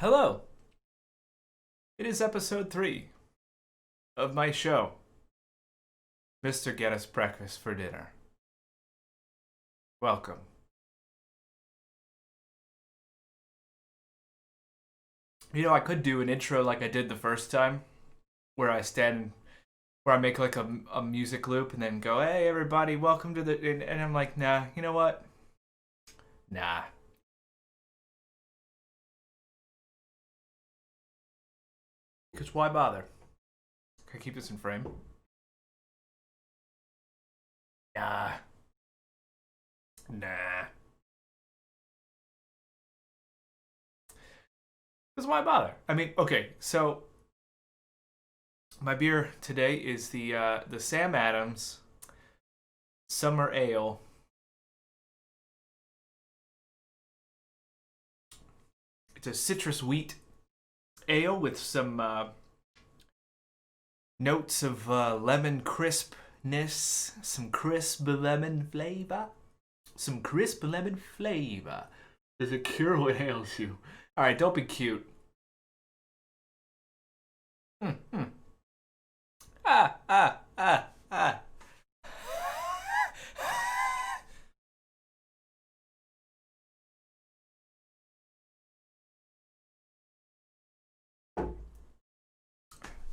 Hello. It is episode 3 of my show, Mr. Get Us Breakfast for Dinner. Welcome. I could do an intro like I did the first time, where where I make like a music loop and then go, hey, everybody, welcome to the. And I'm like, nah, you know what? Nah. Because why bother? Can I keep this in frame? Nah. Nah. Because why bother? I mean, okay, so my beer today is the Sam Adams Summer Ale. It's a citrus wheat ale with some notes of lemon crispness, some crisp lemon flavor. Some crisp lemon flavor. Does it cure what ails you? Alright, don't be cute. Hmm. Ah, ah, ah, ah.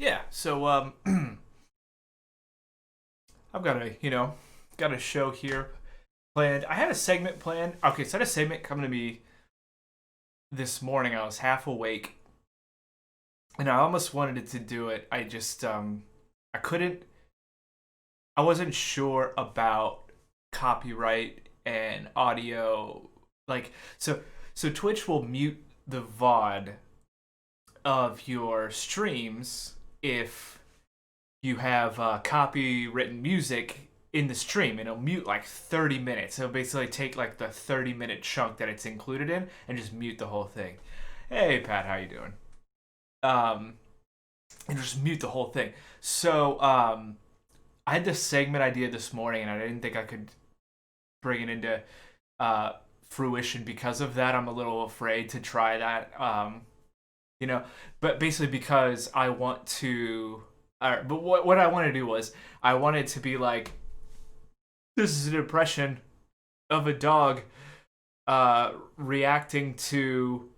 Yeah, so I've got a show here planned. I had a segment planned. Okay, so I had a segment coming to me this morning. I was half awake and I almost wanted to do it. I just I couldn't. I wasn't sure about copyright and audio. Like so Twitch will mute the VOD of your streams if you have copywritten music in the stream, and it'll mute like 30 minutes. It'll basically take like the 30-minute chunk that it's included in and just mute the whole thing. Hey Pat, how you doing? Um, and just mute the whole thing. So I had this segment idea this morning, and I didn't think I could bring it into fruition because of that. I'm a little afraid to try that. You know, but basically because I want to. But what I want to do was I wanted to be like, this is an impression of a dog reacting to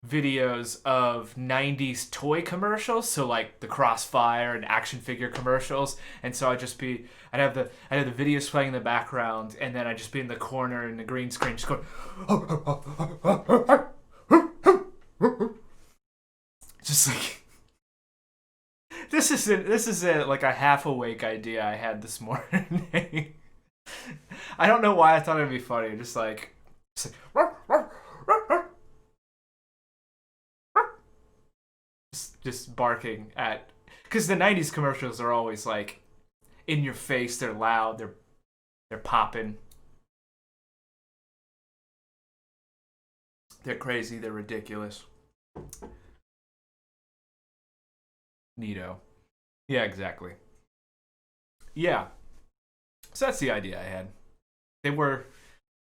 videos of 90s toy commercials, so like the Crossfire and action figure commercials. And so I'd have the videos playing in the background, and then I'd just be in the corner in the green screen just going just like this is like a half awake idea I had this morning. I don't know why I thought it'd be funny. Just barking at, because the 90s commercials are always like in your face. They're loud. They're popping. They're crazy. They're ridiculous. Neato. Yeah, exactly. Yeah. So that's the idea I had. They were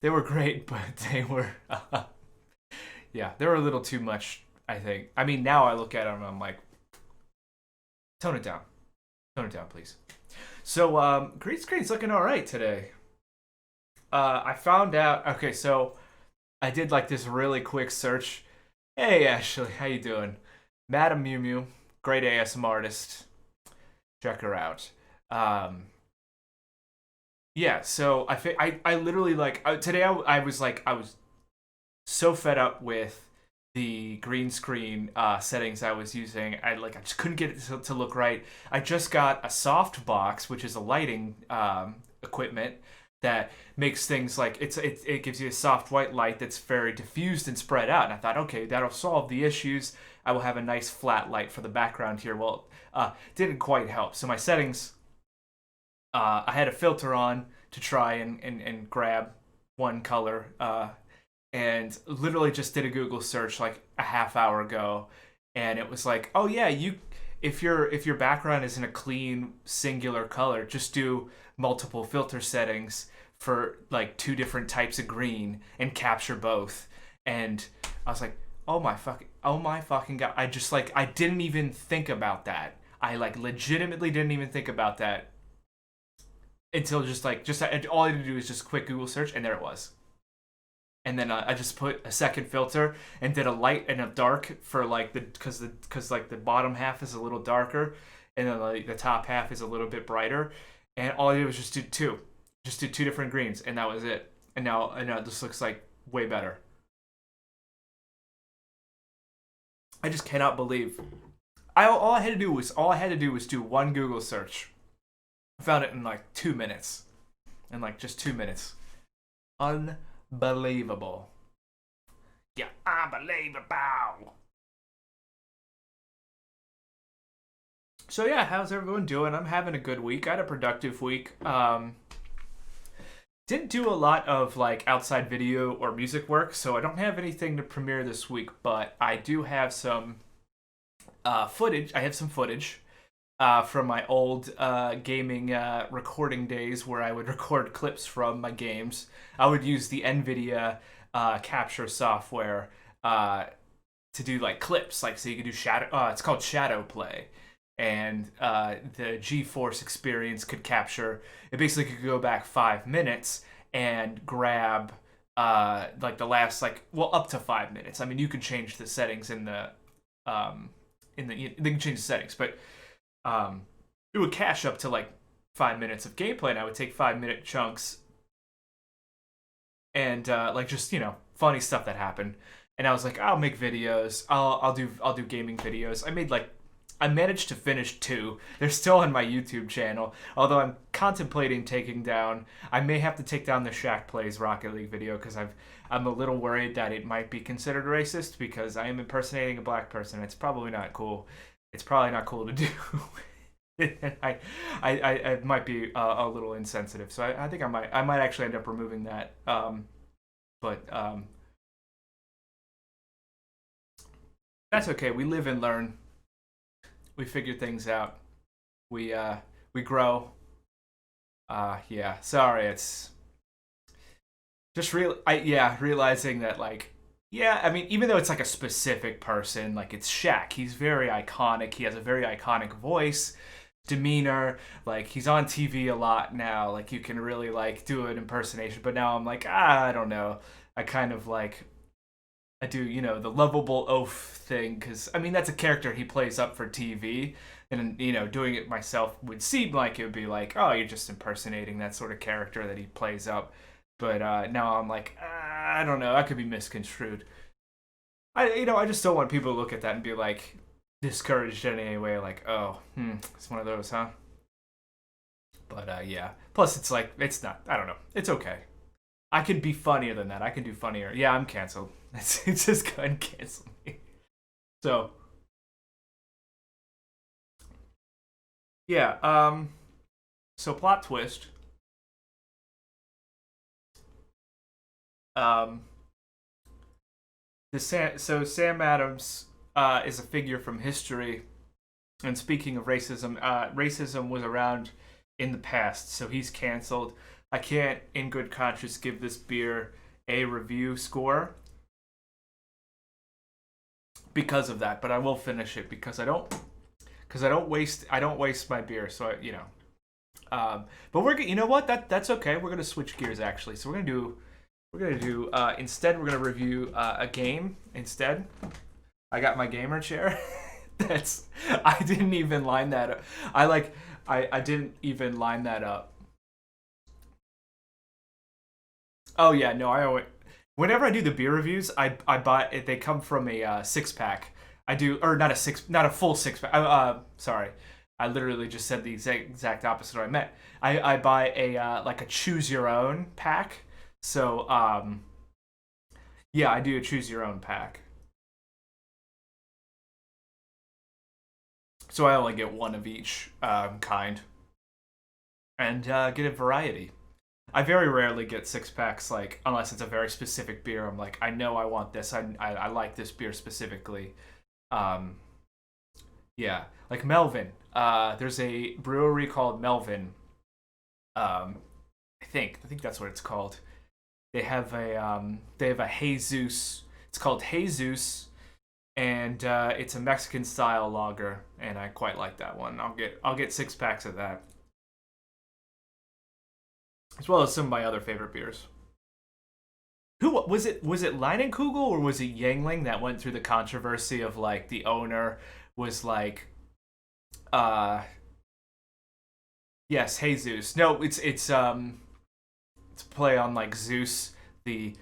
they were great, but yeah, they were a little too much, I think. I mean, now I look at them and I'm like, tone it down. Tone it down, please. So, green screen's looking all right today. I found out. Okay, so I did like this really quick search. Hey, Ashley, how you doing? Madam Mew Mew, great ASM artist. Check her out. Yeah, so I literally like today I was like I was so fed up with the green screen settings I was using. I just couldn't get it to look right. I just got a soft box, which is a lighting equipment that makes things like it gives you a soft white light that's very diffused and spread out. And I thought, okay, that'll solve the issues. I will have a nice flat light for the background here. Well, didn't quite help. So my settings, I had a filter on to try and grab one color, and literally just did a Google search like a half hour ago, and it was like, oh yeah, if your background isn't a clean singular color, just do multiple filter settings for like two different types of green and capture both. And I was like, oh my fucking god. I just like, I didn't even think about that. I like legitimately didn't even think about that until just all I had to do was just quick Google search, and there it was. And then I just put a second filter and did a light and a dark for like because like the bottom half is a little darker, and then like the top half is a little bit brighter, and all I did was just do two different greens, and that was it. And now this looks like way better. I just cannot believe. All I had to do was do one Google search. I found it in like 2 minutes, in like just 2 minutes. Unbelievable. Yeah, unbelievable. So yeah, how's everyone doing? I'm having a good week. I had a productive week. Didn't do a lot of like outside video or music work, so I don't have anything to premiere this week, but I do have some footage. I have some footage from my old gaming recording days where I would record clips from my games. I would use the NVIDIA capture software to do like clips, like so you could do shadow. It's called shadow play, and the GeForce experience could capture. It basically could go back 5 minutes and grab like the last up to 5 minutes. I mean, you could change the settings in the they can change the settings, but it would cache up to like 5 minutes of gameplay, and I would take 5 minute chunks and like just funny stuff that happened. And I was like, I'll make videos. I'll do gaming videos. I managed to finish 2. They're still on my YouTube channel. Although I'm contemplating taking down. I may have to take down the Shaq Plays Rocket League video because I'm a little worried that it might be considered racist because I am impersonating a black person. It's probably not cool. It's probably not cool to do. I might be a little insensitive, so I think I might actually end up removing that. But that's okay. We live and learn. We figure things out. We grow. Yeah. Sorry, it's just realizing that I mean, even though it's like a specific person, like it's Shaq. He's very iconic. He has a very iconic voice, demeanor. Like he's on TV a lot now. Like you can really like do an impersonation. But now I'm like, I don't know. I kind of like I do, the lovable oaf thing, because, I mean, that's a character he plays up for TV, and, doing it myself would seem like it would be like, oh, you're just impersonating that sort of character that he plays up. But now I'm like, I don't know, that could be misconstrued. I just don't want people to look at that and be like, discouraged in any way, like, oh, it's one of those, huh? But, yeah. Plus, it's like, it's not, I don't know, it's okay. I could be funnier than that. I can do funnier. Yeah, I'm canceled. It's just go ahead and cancel me. So, yeah. So plot twist. Um. Sam Adams is a figure from history, and speaking of racism, racism was around in the past, so he's canceled. I can't, in good conscience, give this beer a review score because of that, but I will finish it because I don't waste my beer. So but you know what? That's okay. We're gonna switch gears actually. So we're gonna do instead we're gonna review a game instead. I got my gamer chair. I didn't even line that up. I didn't even line that up. Oh yeah, no, I always whenever I do the beer reviews, I buy it. They come from a 6 pack. I do, or not a full 6 pack. Sorry, I literally just said the exact opposite of what I meant. I buy a like a choose your own pack. So yeah, I do a choose your own pack. So I only get one of each kind and get a variety. I very rarely get 6 packs, like unless it's a very specific beer. I'm like, I know I want this. I like this beer specifically. Um, yeah, like Melvin. There's a brewery called Melvin. I think that's what it's called. They have a Jesus. It's called Jesus. and it's a Mexican style lager, and I quite like that one. I'll get 6 packs of that, as well as some of my other favorite beers. Who was it? Was it Leinenkugel or was it Yangling that went through the controversy of like the owner was like, uh, yes, Jesus. No, it's a play on like Zeus, the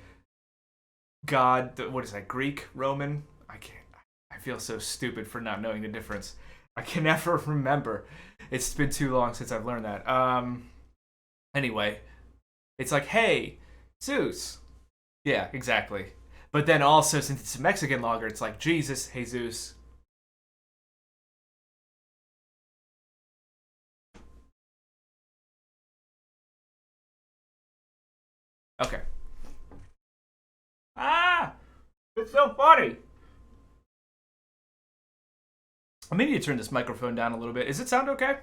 god. What is that? Greek, Roman? I can't. I feel so stupid for not knowing the difference. I can never remember. It's been too long since I've learned that. Anyway, it's like, hey, Zeus. Yeah, exactly. But then also, since it's a Mexican lager, it's like Jesus, Jesus. Okay. Ah, it's so funny. I may need to turn this microphone down a little bit. Does it sound okay?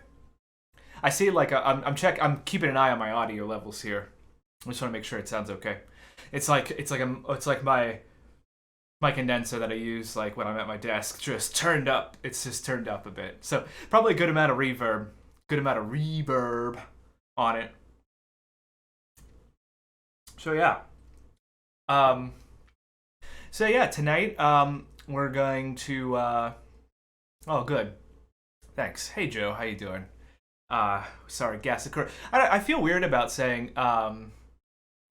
I see like I'm keeping an eye on my audio levels here. I just want to make sure it sounds okay. It's like my condenser that I use like when I'm at my desk just turned up. It's just turned up a bit. So probably a good amount of reverb. Good amount of reverb on it. So yeah. Um so yeah, tonight we're going to oh good. Thanks. Hey Joe, how you doing? Sorry, gas occur. I feel weird about saying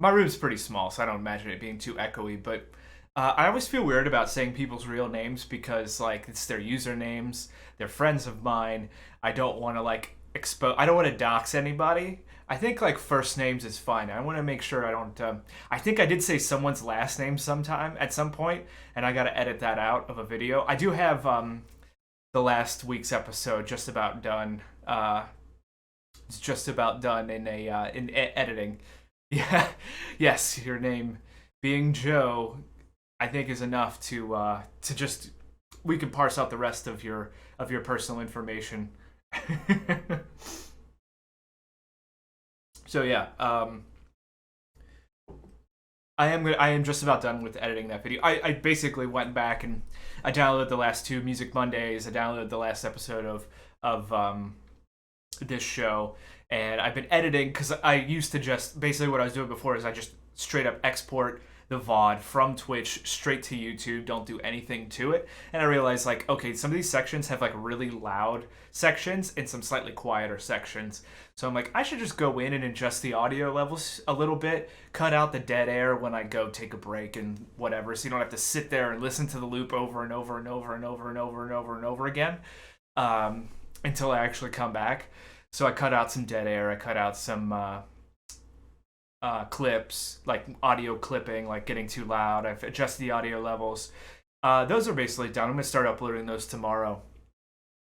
my room's pretty small, so I don't imagine it being too echoey. But I always feel weird about saying people's real names because like it's their usernames, they're friends of mine. I don't want to like expose. I don't want to dox anybody. I think like first names is fine. I want to make sure I don't. I think I did say someone's last name sometime at some point, and I got to edit that out of a video. I do have the last week's episode just about done. It's just about done editing. Yeah, yes, your name being Joe, I think is enough to just we can parse out the rest of your personal information. So yeah, I am just about done with editing that video. I basically went back and I downloaded the last two Music Mondays. I downloaded the last episode of this show, and I've been editing because I used to just basically what I was doing before is I just straight up export the VOD from Twitch straight to YouTube, don't do anything to it. And I realized like, okay, some of these sections have like really loud sections and some slightly quieter sections. So I'm like, I should just go in and adjust the audio levels a little bit, cut out the dead air when I go take a break and whatever, so you don't have to sit there and listen to the loop over and over and over and over and over and over and over again until I actually come back. So I cut out some dead air. I cut out some clips, like audio clipping, like getting too loud. I've adjusted the audio levels. Those are basically done. I'm gonna start uploading those tomorrow.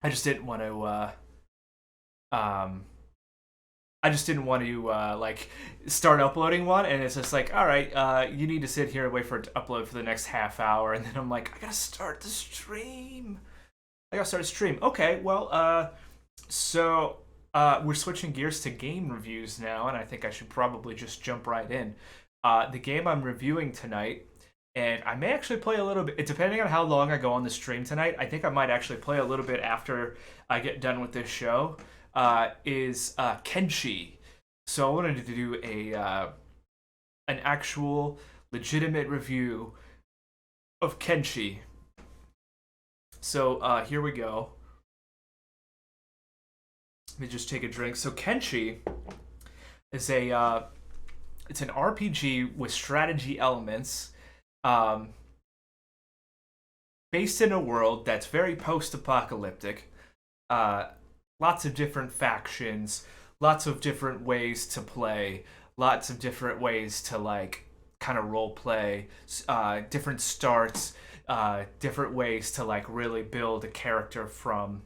I just didn't want to. I just didn't want to like start uploading one, and it's just like, all right, you need to sit here and wait for it to upload for the next half hour, and then I'm like, I gotta start the stream. I gotta start a stream. Okay, well, so we're switching gears to game reviews now, and I think I should probably just jump right in. The game I'm reviewing tonight, and I may actually play a little bit, depending on how long I go on the stream tonight, I think I might actually play a little bit after I get done with this show, is Kenshi. So I wanted to do an actual legitimate review of Kenshi. So here we go. Let me just take a drink. So Kenshi is it's an RPG with strategy elements, based in a world that's very post-apocalyptic. Lots of different factions, lots of different ways to play, lots of different ways to like kind of role play, different starts, different ways to like really build a character from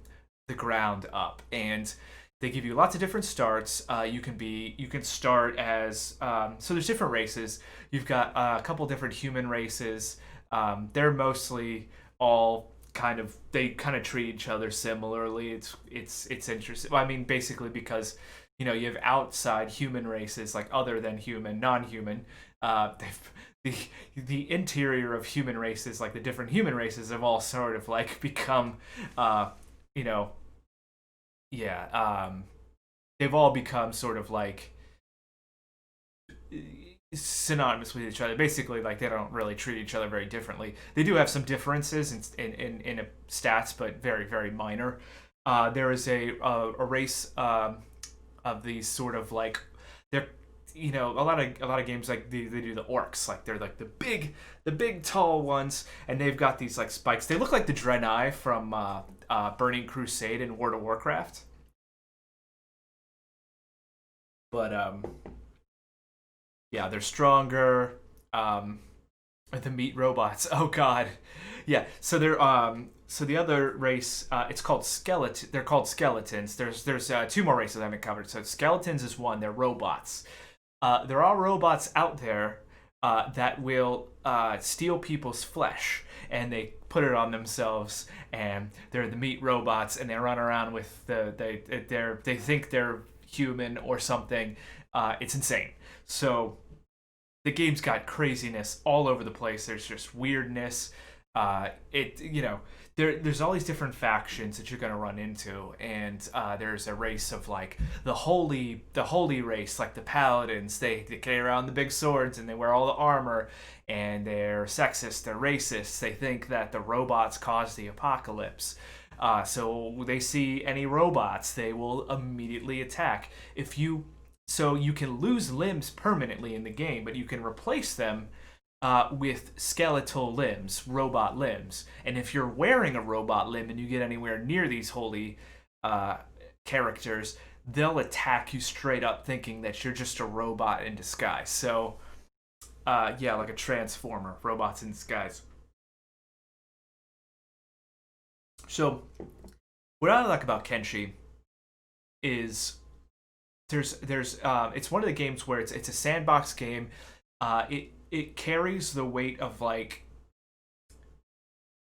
the ground up. And they give you lots of different starts. You can start as so there's different races. You've got a couple different human races. They're mostly all they kind of treat each other similarly. It's interesting. Well, I mean, basically because you have outside human races like other than human, non-human. the the interior of human races, like the different human races, have all sort of like become, you know, yeah, they've all become sort of like synonymous with each other. Basically, like they don't really treat each other very differently. They do have some differences in stats, but very very minor. There is a race of these sort of like they're a lot of games like they do the orcs, like they're like the big tall ones, and they've got these like spikes. They look like the Draenei from Burning Crusade in World of Warcraft, but yeah, they're stronger. Um, the meat robots. Oh God, yeah. So the other race, it's called skeleton. They're called skeletons. There's two more races I haven't covered. So skeletons is one. They're robots. There are robots out there that will steal people's flesh, and they put it on themselves, and they're the meat robots, and they run around with they think they're human or something. It's insane. So the game's got craziness all over the place. There's just weirdness. It you know there's all these different factions that you're gonna run into, and there's a race of like the holy race, like the paladins. They carry around the big swords and they wear all the armor, and they're sexist, they're racist. They think that the robots caused the apocalypse. So they see any robots, they will immediately attack. So you can lose limbs permanently in the game, but you can replace them with skeletal limbs, robot limbs. And if you're wearing a robot limb and you get anywhere near these holy characters, they'll attack you straight up, thinking that you're just a robot in disguise. So, yeah, like a transformer, robots in disguise. So, what I like about Kenshi is there's it's one of the games where it's a sandbox game. It carries the weight of like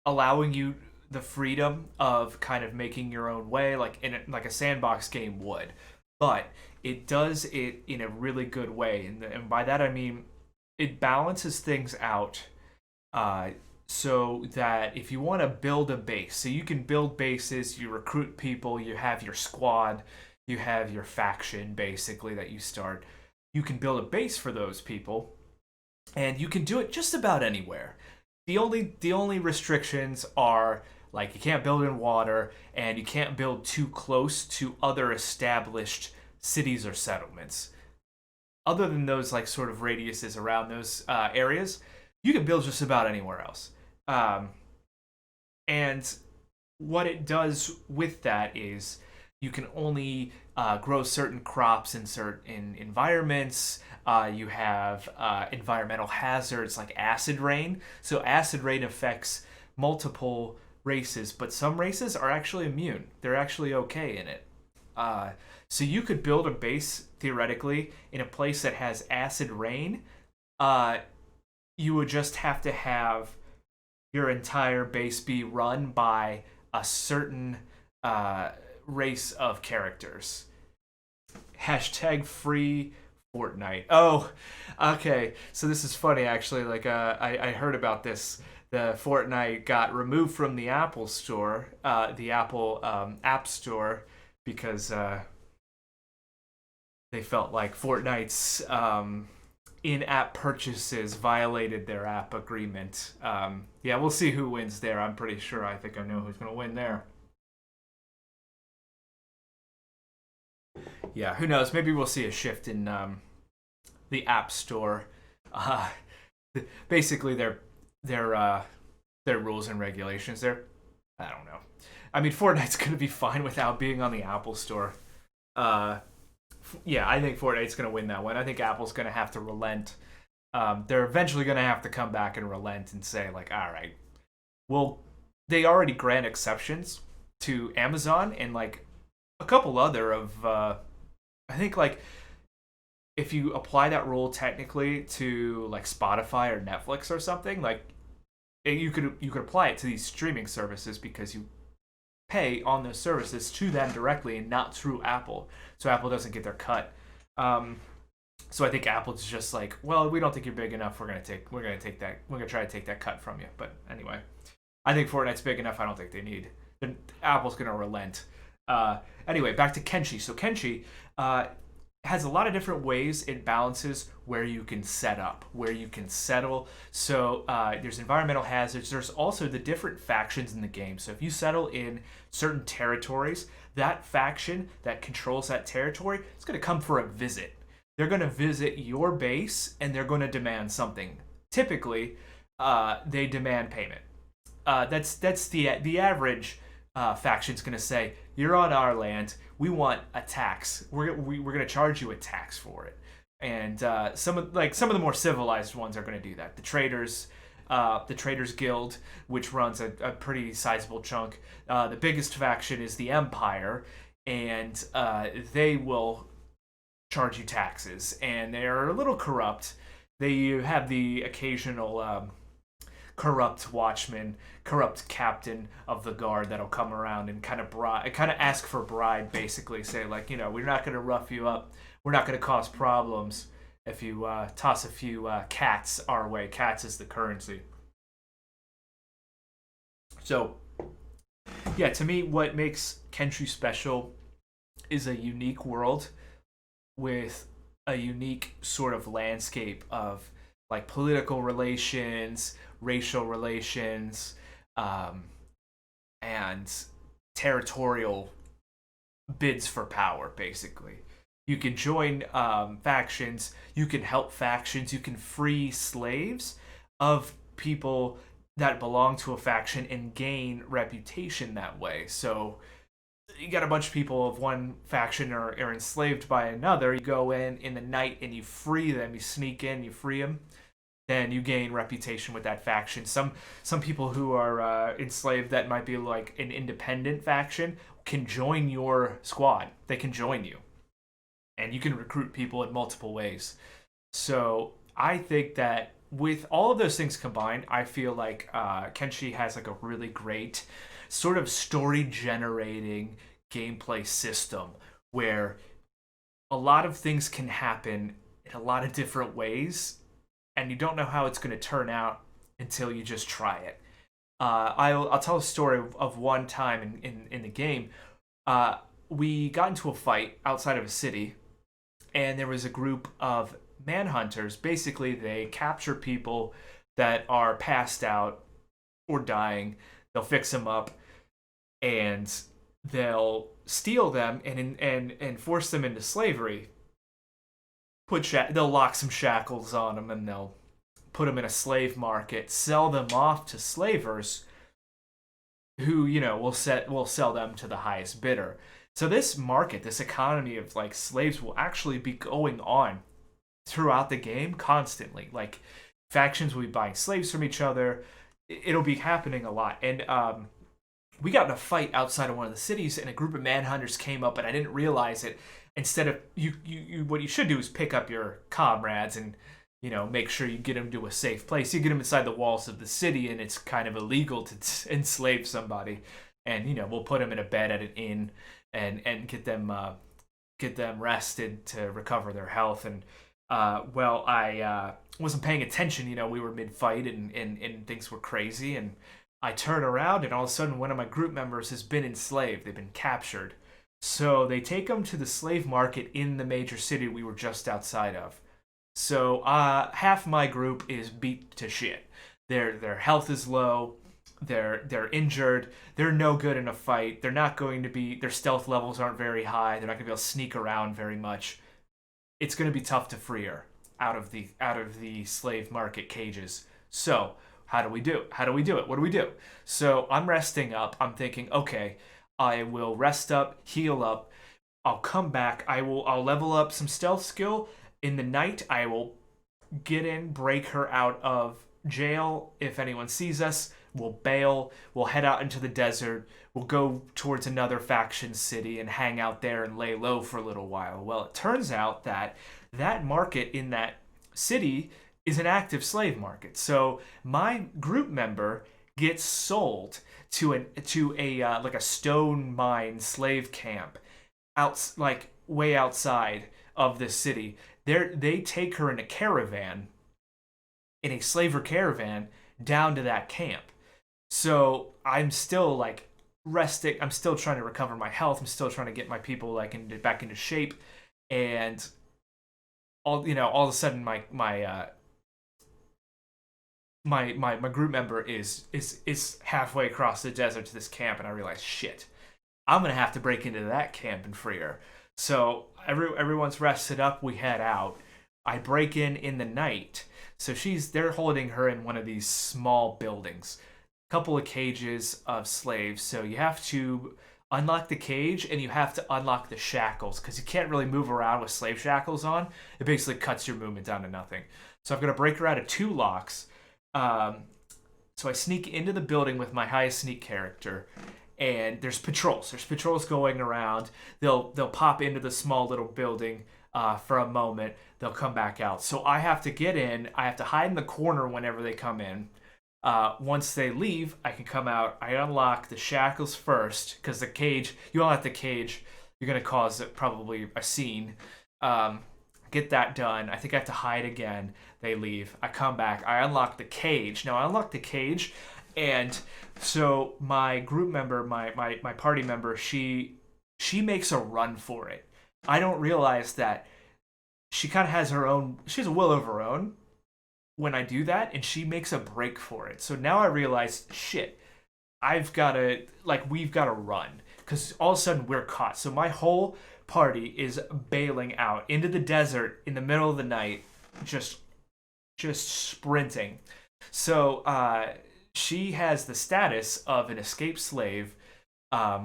allowing you the freedom of kind of making your own way, like like a sandbox game would, but it does it in a really good way, and by that I mean it balances things out. Uh, so that if you want to build a base, so you can build bases, you recruit people, you have your squad, you have your faction basically that you start. You can build a base for those people, and you can do it just about anywhere. The only restrictions are like you can't build in water, and you can't build too close to other established cities or settlements. Other than those like sort of radiuses around those areas, you can build just about anywhere else. Um, and what it does with that is you can only grow certain crops in certain environments. You have environmental hazards like acid rain. So acid rain affects multiple races, but some races are actually immune. They're actually okay in it. Uh, so you could build a base theoretically in a place that has acid rain. Uh, you would just have to have your entire base be run by a certain uh, race of characters. Hashtag free Fortnite. Oh, okay. So this is funny actually. Like I heard about this. The Fortnite got removed from the Apple Store, the Apple App Store, because they felt like Fortnite's in-app purchases violated their app agreement. Yeah, we'll see who wins there. I'm pretty sure. I think I know who's going to win there. Yeah, who knows? Maybe we'll see a shift in the App Store. Uh, basically, their rules and regulations. I don't know. I mean, Fortnite's going to be fine without being on the Apple Store. Uh, yeah, I think Fortnite's going to win that one. I think Apple's going to have to relent. They're eventually going to have to come back and relent and say, like, all right, well, they already grant exceptions to Amazon and, like, a couple other of, I think, like, if you apply that rule technically to, like, Spotify or Netflix or something, like, you could apply it to these streaming services because you pay on those services to them directly and not through Apple, so Apple doesn't get their cut. Um, So I think Apple's just like, well, we don't think you're big enough. We're gonna try to take that cut from you. But anyway, I think Fortnite's big enough. I don't think they need. Apple's gonna relent. Anyway, back to Kenshi. So Kenshi has a lot of different ways it balances where you can set up, where you can settle. So there's environmental hazards. There's also the different factions in the game. So if you settle in certain territories, that faction that controls that territory is going to come for a visit. They're going to visit your base and they're going to demand something. Typically, they demand payment. That's the average faction's going to say, you're on our land, we want a tax. We're going to charge you a tax for it. And some of the more civilized ones are going to do that. The Traders Guild, which runs a pretty sizable chunk. The biggest faction is the Empire, and they will charge you taxes. And they're a little corrupt. They have the occasional corrupt watchman, corrupt captain of the guard that'll come around and kind of ask for a bribe, basically say like, we're not going to rough you up, we're not going to cause problems if you toss a few cats our way. Cats is the currency. So yeah, to me, what makes Kenshi special is a unique world with a unique sort of landscape of like political relations, racial relations, and territorial bids for power, basically. You can join factions, you can help factions, you can free slaves of people that belong to a faction and gain reputation that way. So you got a bunch of people of one faction are enslaved by another. You go in the night and you free them, you sneak in, you free them. Then you gain reputation with that faction. Some people who are enslaved that might be like an independent faction can join your squad. They can join you. And you can recruit people in multiple ways. So I think that with all of those things combined, I feel like Kenshi has like a really great sort of story generating gameplay system where a lot of things can happen in a lot of different ways, and you don't know how it's going to turn out until you just try it. I'll tell a story of one time in the game. We got into a fight outside of a city, and there was a group of manhunters. Basically, they capture people that are passed out or dying. They'll fix them up, and they'll steal them and force them into slavery. They'll lock some shackles on them, and they'll put them in a slave market, sell them off to slavers who, will sell them to the highest bidder. So this market, this economy of like slaves will actually be going on throughout the game constantly. Like factions will be buying slaves from each other. It'll be happening a lot. And we got in a fight outside of one of the cities, and a group of manhunters came up, and I didn't realize it. Instead of you what you should do is pick up your comrades and make sure you get them to a safe place. You get them inside the walls of the city, and it's kind of illegal to enslave somebody. And we'll put them in a bed at an inn and get them rested to recover their health. And I wasn't paying attention. We were mid fight and things were crazy. And I turn around, and all of a sudden, one of my group members has been enslaved. They've been captured. So they take them to the slave market in the major city we were just outside of. So half my group is beat to shit. Their health is low. They're injured. They're no good in a fight. They're not going to be. Their stealth levels aren't very high. They're not going to be able to sneak around very much. It's going to be tough to free her out of the slave market cages. So how do we do it? What do we do? So I'm resting up. I'm thinking, okay, I will rest up, heal up. I'll come back. I'll level up some stealth skill. In the night, I will get in, break her out of jail. If anyone sees us, we'll bail. We'll head out into the desert. We'll go towards another faction city and hang out there and lay low for a little while. Well, it turns out that market in that city is an active slave market. So my group member gets sold to a like a stone mine slave camp way outside of this city. They take her in a slaver caravan down to that camp. So I'm still like resting. I'm still trying to recover my health. I'm still trying to get my people like back into shape, and all of a sudden my group member is halfway across the desert to this camp, and I realize, shit, I'm gonna have to break into that camp and free her. So everyone's rested up. We head out. I break in the night. So they're holding her in one of these small buildings, couple of cages of slaves. So you have to unlock the cage and you have to unlock the shackles because you can't really move around with slave shackles on. It basically cuts your movement down to nothing. So I'm gonna break her out of 2 locks. So I sneak into the building with my highest sneak character, and there's patrols. There's patrols going around. They'll pop into the small little building for a moment. They'll come back out. So I have to get in. I have to hide in the corner whenever they come in. Once they leave, I can come out. I unlock the shackles first because the cage. You unlock the cage, you're gonna cause probably a scene. Get that done. I think I have to hide again. They leave. I come back. I unlock the cage. Now I unlock the cage, and so my group member, my party member, she makes a run for it. I don't realize that she kind of has her own. She has a will of her own when I do that, and she makes a break for it. So now I realize, shit, we've got to run because all of a sudden we're caught. So my whole party is bailing out into the desert in the middle of the night, just sprinting. So she has the status of an escaped slave,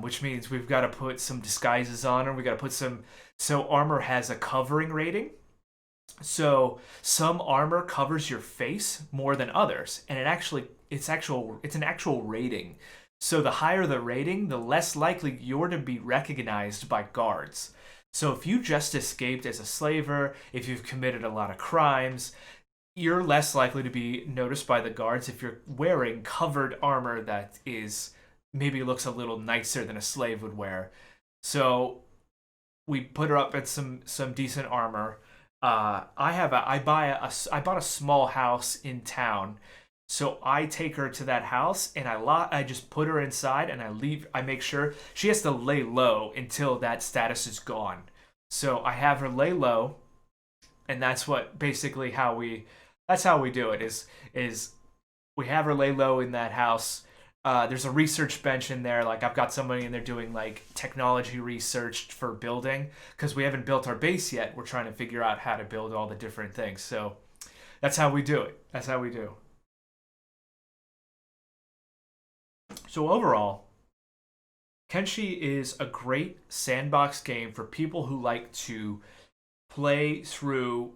which means we've got to put some disguises on her. We got to put some. So armor has a covering rating. So some armor covers your face more than others, and it's an actual rating. So the higher the rating, the less likely you're to be recognized by guards. So if you just escaped as a slaver, if you've committed a lot of crimes, you're less likely to be noticed by the guards if you're wearing covered armor that is maybe looks a little nicer than a slave would wear. So we put her up at some decent armor. I bought a small house in town, so I take her to that house and I just put her inside and I leave. I make sure she has to lay low until that status is gone. So I have her lay low, and that's how we do it. Is we have her lay low in that house. There's a research bench in there. Like I've got somebody in there doing like technology research for building because we haven't built our base yet. We're trying to figure out how to build all the different things. So that's how we do it. That's how we do. So overall, Kenshi is a great sandbox game for people who like to play through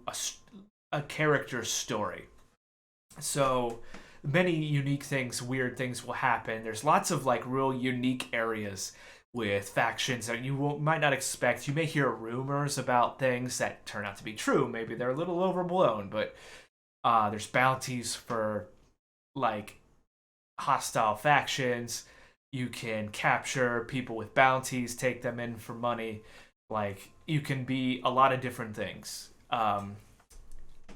a character's story. So many unique things, weird things will happen. There's lots of like real unique areas with factions that you might not expect. You may hear rumors about things that turn out to be true. Maybe they're a little overblown, but there's bounties for like hostile factions. You can capture people with bounties, take them in for money. Like you can be a lot of different things.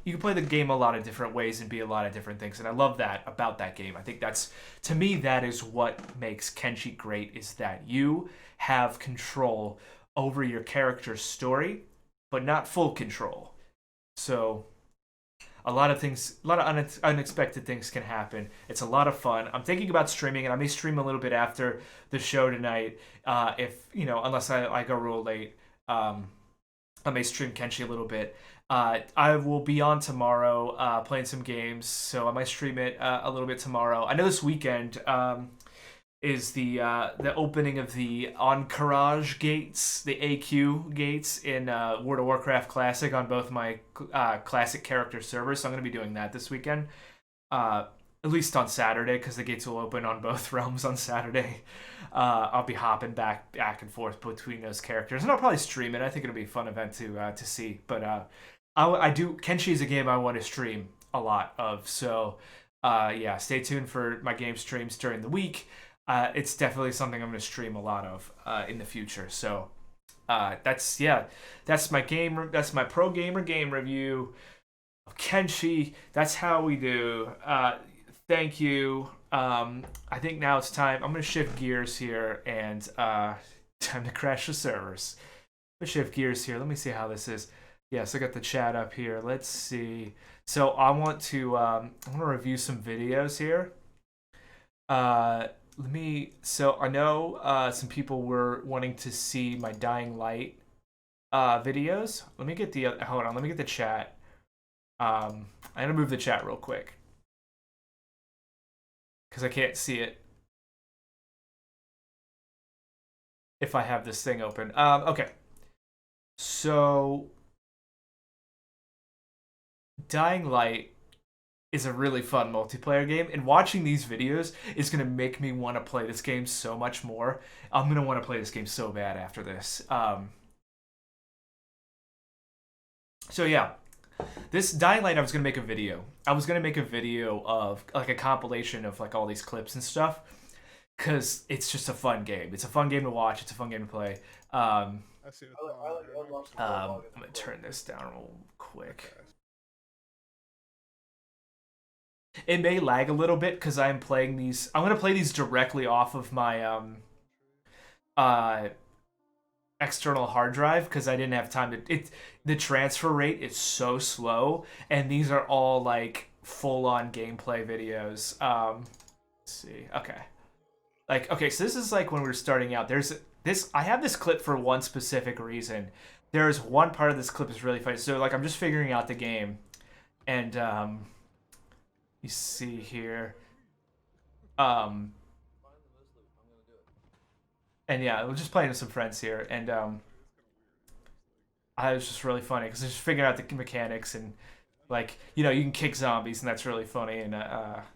You can play the game a lot of different ways and be a lot of different things, and I love that about that game. I think to me that is what makes Kenshi great, is that you have control over your character's story, but not full control. So a lot of unexpected things can happen. It's a lot of fun. I'm thinking about streaming, and I may stream a little bit after the show tonight. If unless I go real late, I may stream Kenshi a little bit. I will be on tomorrow playing some games, so I might stream it a little bit tomorrow. I know this weekend is the opening of the Encourage gates, the AQ gates in World of Warcraft Classic on both my Classic character servers. So I'm going to be doing that this weekend, at least on Saturday, because the gates will open on both realms on Saturday. I'll be hopping back and forth between those characters, and I'll probably stream it. I think it'll be a fun event to see. But I do. Kenshi is a game I want to stream a lot of. So yeah, stay tuned for my game streams during the week. It's definitely something I'm going to stream a lot of in the future. So That's my game. That's my pro gamer game review of Kenshi. That's how we do. Thank you. I think now it's time. I'm gonna shift gears here and time to crash the servers. Let's shift gears here. Let me see how this is. Yes, I got the chat up here. Let's see. So I want to review some videos here. So I know some people were wanting to see my Dying Light videos. Let me get the hold on. Let me get the chat. I'm gonna move the chat real quick because I can't see it if I have this thing open. Okay. So Dying Light is a really fun multiplayer game, and watching these videos is going to make me want to play this game so much more. I'm going to want to play this game so bad after this. So yeah, this Dying Light, I was going to make a video. I was going to make a video of like a compilation of like all these clips and stuff, because it's just a fun game. It's a fun game to watch. It's a fun game to play. I'm going to turn this down real quick. It may lag a little bit because I'm playing these. I'm going to play these directly off of my external hard drive because I didn't have time to. The transfer rate is so slow, and these are all like full-on gameplay videos. Let's see. Okay. So this is like when we were starting out. There's this. I have this clip for one specific reason. There's one part of this clip is really funny. So like I'm just figuring out the game, and you see here. And yeah, we're just playing with some friends here, and I was just really funny because I was just figuring out the mechanics and like you can kick zombies and that's really funny. And well,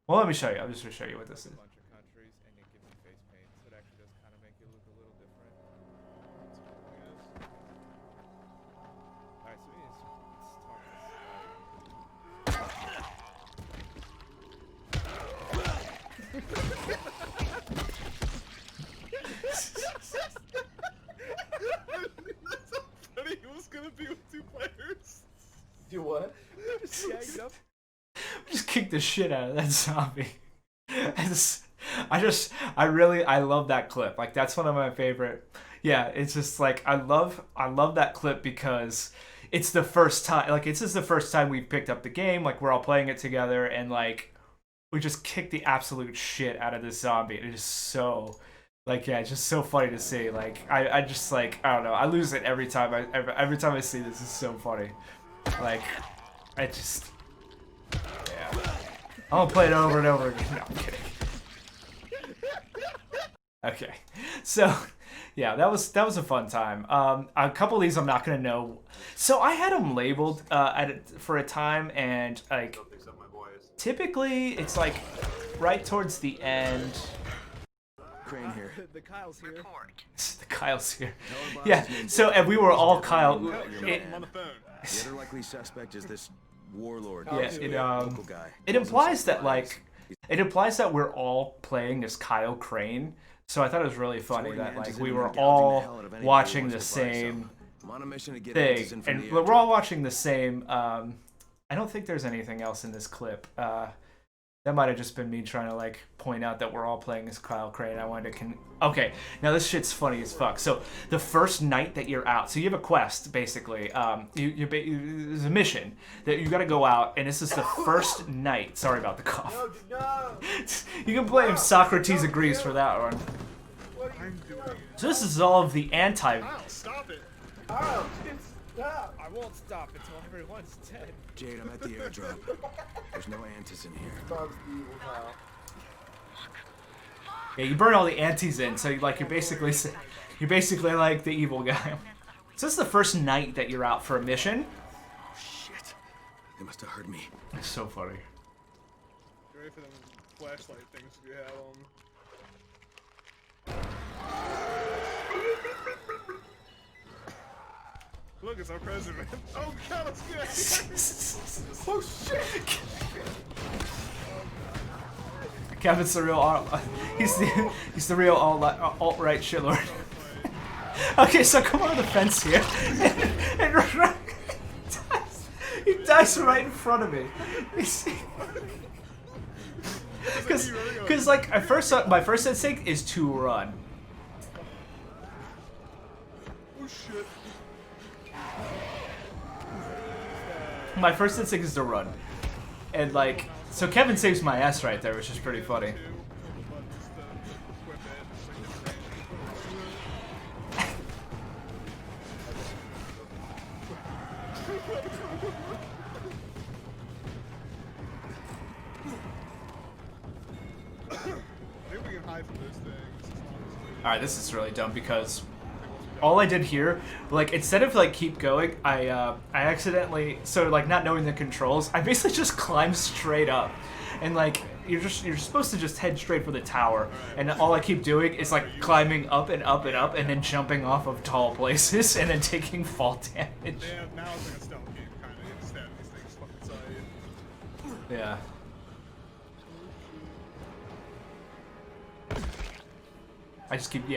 let me show you. I'll just show you what this is. Do what? Just kick the shit out of that zombie. I love that clip. Like that's one of my favorite. Yeah, it's just like I love that clip because it's the first time. Like it's just the first time we've picked up the game. Like we're all playing it together, and like we just kick the absolute shit out of this zombie. It is so. Like yeah, it's just so funny to see. Like I just like I don't know. I lose it every time. Every time I see this, it's so funny. Like I just yeah. I'm gonna play it over and over again. No, I'm kidding. Okay, so yeah, that was a fun time. A couple of these I'm not gonna know. So I had them labeled for a time, and like typically it's like right towards the end. Crane here. The Kyle's here. The Kyle's here. Yeah. So and we were all Kyle. I'm on the phone. The other likely suspect is this warlord. Yeah. It implies that we're all playing as Kyle Crane. So I thought it was really funny that like we were all watching the same thing, and we're all watching the same. I don't think there's anything else in this clip. That might have just been me trying to like point out that we're all playing as Kyle Crane. I wanted to okay, now this shit's funny as fuck. So the first night that you're out, so you have a quest basically. There's a mission that you got to go out, and this is the first night. Sorry about the cough. No. You can blame Socrates agrees for that one. So this is all of the anti. Stop it. Stop. I won't stop until everyone's dead. Jade, I'm at the airdrop. There's no antis in here. Yeah, you burn all the antis in, so you're basically like the evil guy. So this is the first night that you're out for a mission. Oh shit! They must have heard me. It's so funny. You ready for them flashlight things you have on? Look, it's our president. Oh god, let's get Oh shit! Kevin's the real he's the real alt-right shitlord. Okay, so come over the fence here. And he dies right in front of me. Because like my first instinct is to run. Oh shit. My first instinct is to run. And like, so Kevin saves my ass right there, which is pretty funny. Alright, this is really dumb because all I did here, like, instead of like keep going, I accidentally, so like not knowing the controls, I basically just climbed straight up. And like you're supposed to just head straight for the tower, and all I keep doing is like climbing up and up and up and then jumping off of tall places and then taking fall damage. Yeah, now it's like a stealth game kind of. You just stab these things fucking side. Yeah. I just keep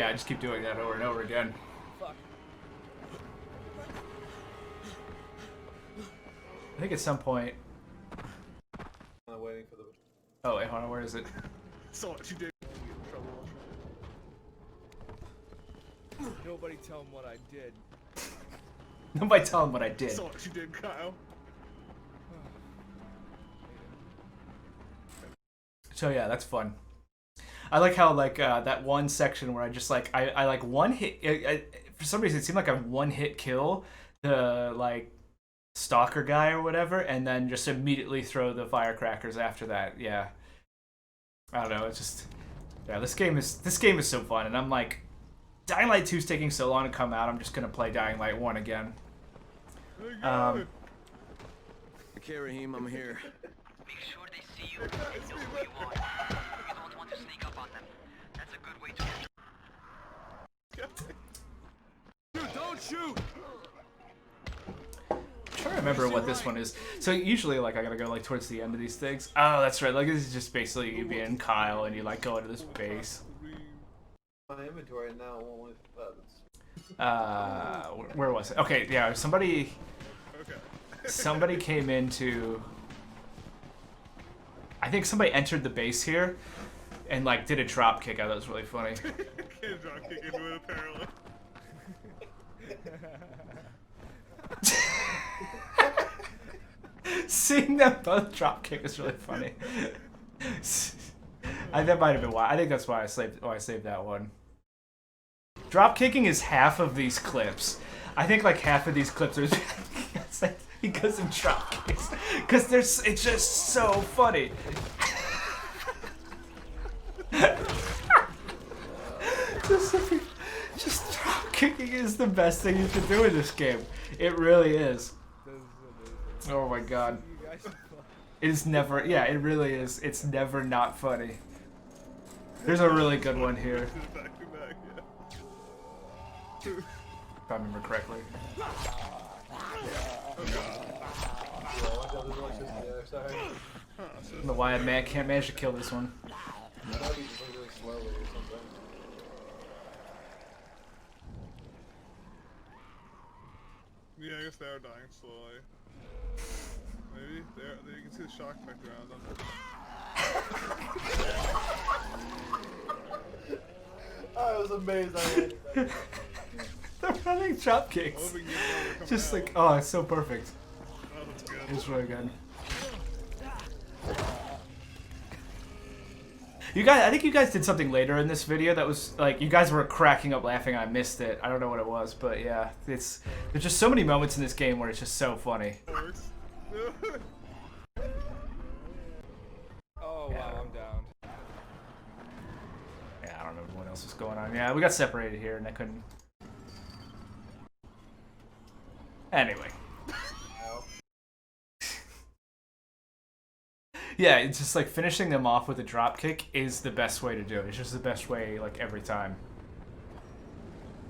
doing that over and over again. Fuck. I think at some point. I'm waiting for the. Oh wait, hold on. Where is it? So what you did? Nobody tell him what I did. Nobody tell him what I did. So what you did, Kyle? So yeah, that's fun. I like how like that one section where I just like I like one hit. For some reason, it seemed like a one-hit kill the like stalker guy or whatever, and then just immediately throw the firecrackers after that. Yeah, I don't know. It's just this game is so fun, and I'm like, Dying Light 2's taking so long to come out. I'm just gonna play Dying Light 1 again. Okay, Raheem, I'm here. Make sure they see you and know who you are. You don't want to sneak up on them. That's a good way to Dude, don't shoot! I'm trying to remember what this one is. So usually, like, I gotta go like towards the end of these things. Oh, that's right. Like, this is just basically you being Kyle, and you like go into this base. My inventory now won't let Where was it? Okay, yeah. Somebody came into. I think somebody entered the base here, and like did a drop kick. I thought it was really funny. Can't drop kick into it apparently. Seeing them both drop kick is really funny. That might have been why. I think that's why I saved that one. Drop kicking is half of these clips. I think like half of these clips are because of drop kicks. Because it's just so funny. just drop kicking is the best thing you can do in this game. It really is. Oh my god. It is never, yeah, it really is. It's never not funny. There's a really good one here. If I remember correctly. I don't know why I can't manage to kill this one. Yeah, I guess they are dying slowly. Maybe you can see the shock effect around them. I was amazed I landed that. They're running drop kicks. Just like, oh, it's so perfect. Oh, that's good. It's really good. You guys, I think you guys did something later in this video that was like, you guys were cracking up laughing. I missed it. I don't know what it was, but yeah, there's just so many moments in this game where it's just so funny. Oh wow, I'm down. Yeah, I don't know what else was going on. Yeah, we got separated here, and I couldn't. Anyway. Yeah, it's just like finishing them off with a drop kick is the best way to do it. It's just the best way, like, every time.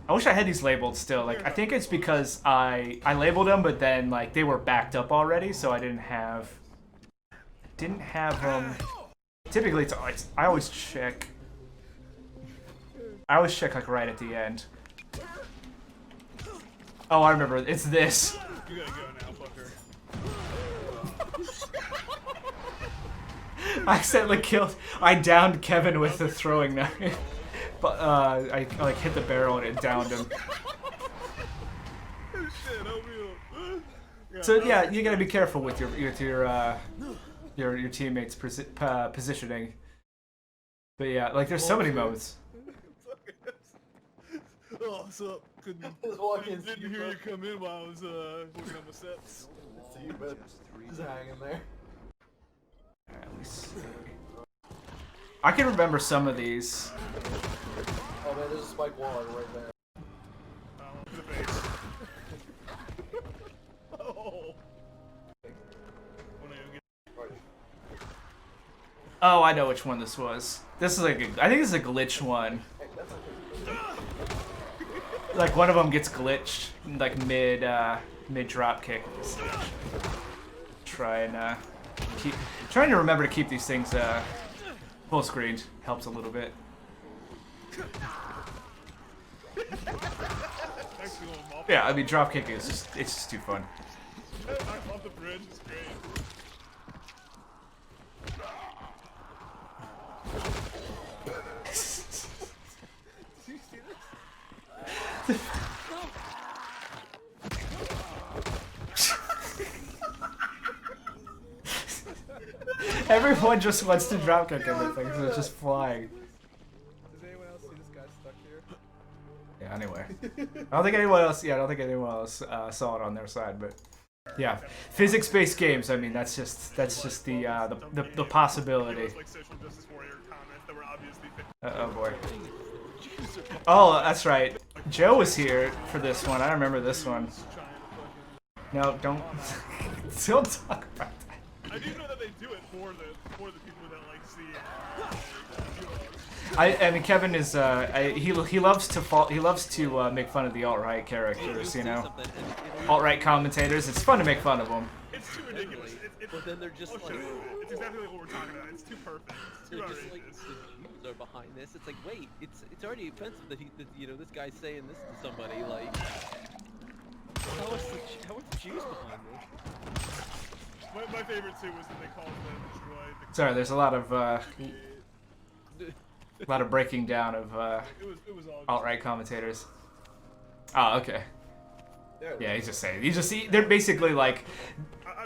I wish I had these labeled still. Like, I think it's because I labeled them, but then, like, they were backed up already, so I didn't have them. Typically, I always check, like, right at the end. Oh, I remember. It's this. You gotta go now, fucker. I accidentally killed. I downed Kevin with the throwing knife, but I like hit the barrel and it downed him. Shit, So yeah, you gotta be careful with your teammates' positioning. But yeah, like there's so many modes. Oh, what's up? Just walking. Didn't hear you come in while I was working on my sets. See you, but just hanging there. Let me see. I can remember some of these. Oh man, there's a spike wall right there. Oh, to the face. Oh. Oh, I know which one this was. This is like I think this is a glitch one. Like one of them gets glitched, like mid drop kick. Try and trying to remember to keep these things full screened helps a little bit. Yeah, I mean drop kicking is just too fun. Off the bridge is great. Did you see this? Everyone just wants to drop kick everything, so it's just flying. Does anyone else see this guy stuck here? Yeah, anyway. I don't think anyone else saw it on their side, but yeah. Physics-based games, I mean that's just the possibility. Like social justice warrior comments that were obviously Oh boy. Oh, that's right. Joe was here for this one. I remember this one. No, don't talk about that. I do know that they do it for the people that like see it. I mean Kevin is he loves to make fun of the alt-right characters, you know. Alt-right commentators. It's fun to make fun of them. It's too ridiculous. But then they're just like, It's exactly like what we're talking about. It's too perfect. It's too they're just like, outrageous. the Jews are behind this. It's like, wait, it's already offensive that this guy's saying this to somebody. Like, how is the Jews behind this? My favorite too was that they called them destroyed. Sorry, there's a lot of breaking down of It was all alt-right commentators. Oh, okay. Yeah, he's just saying. They're basically like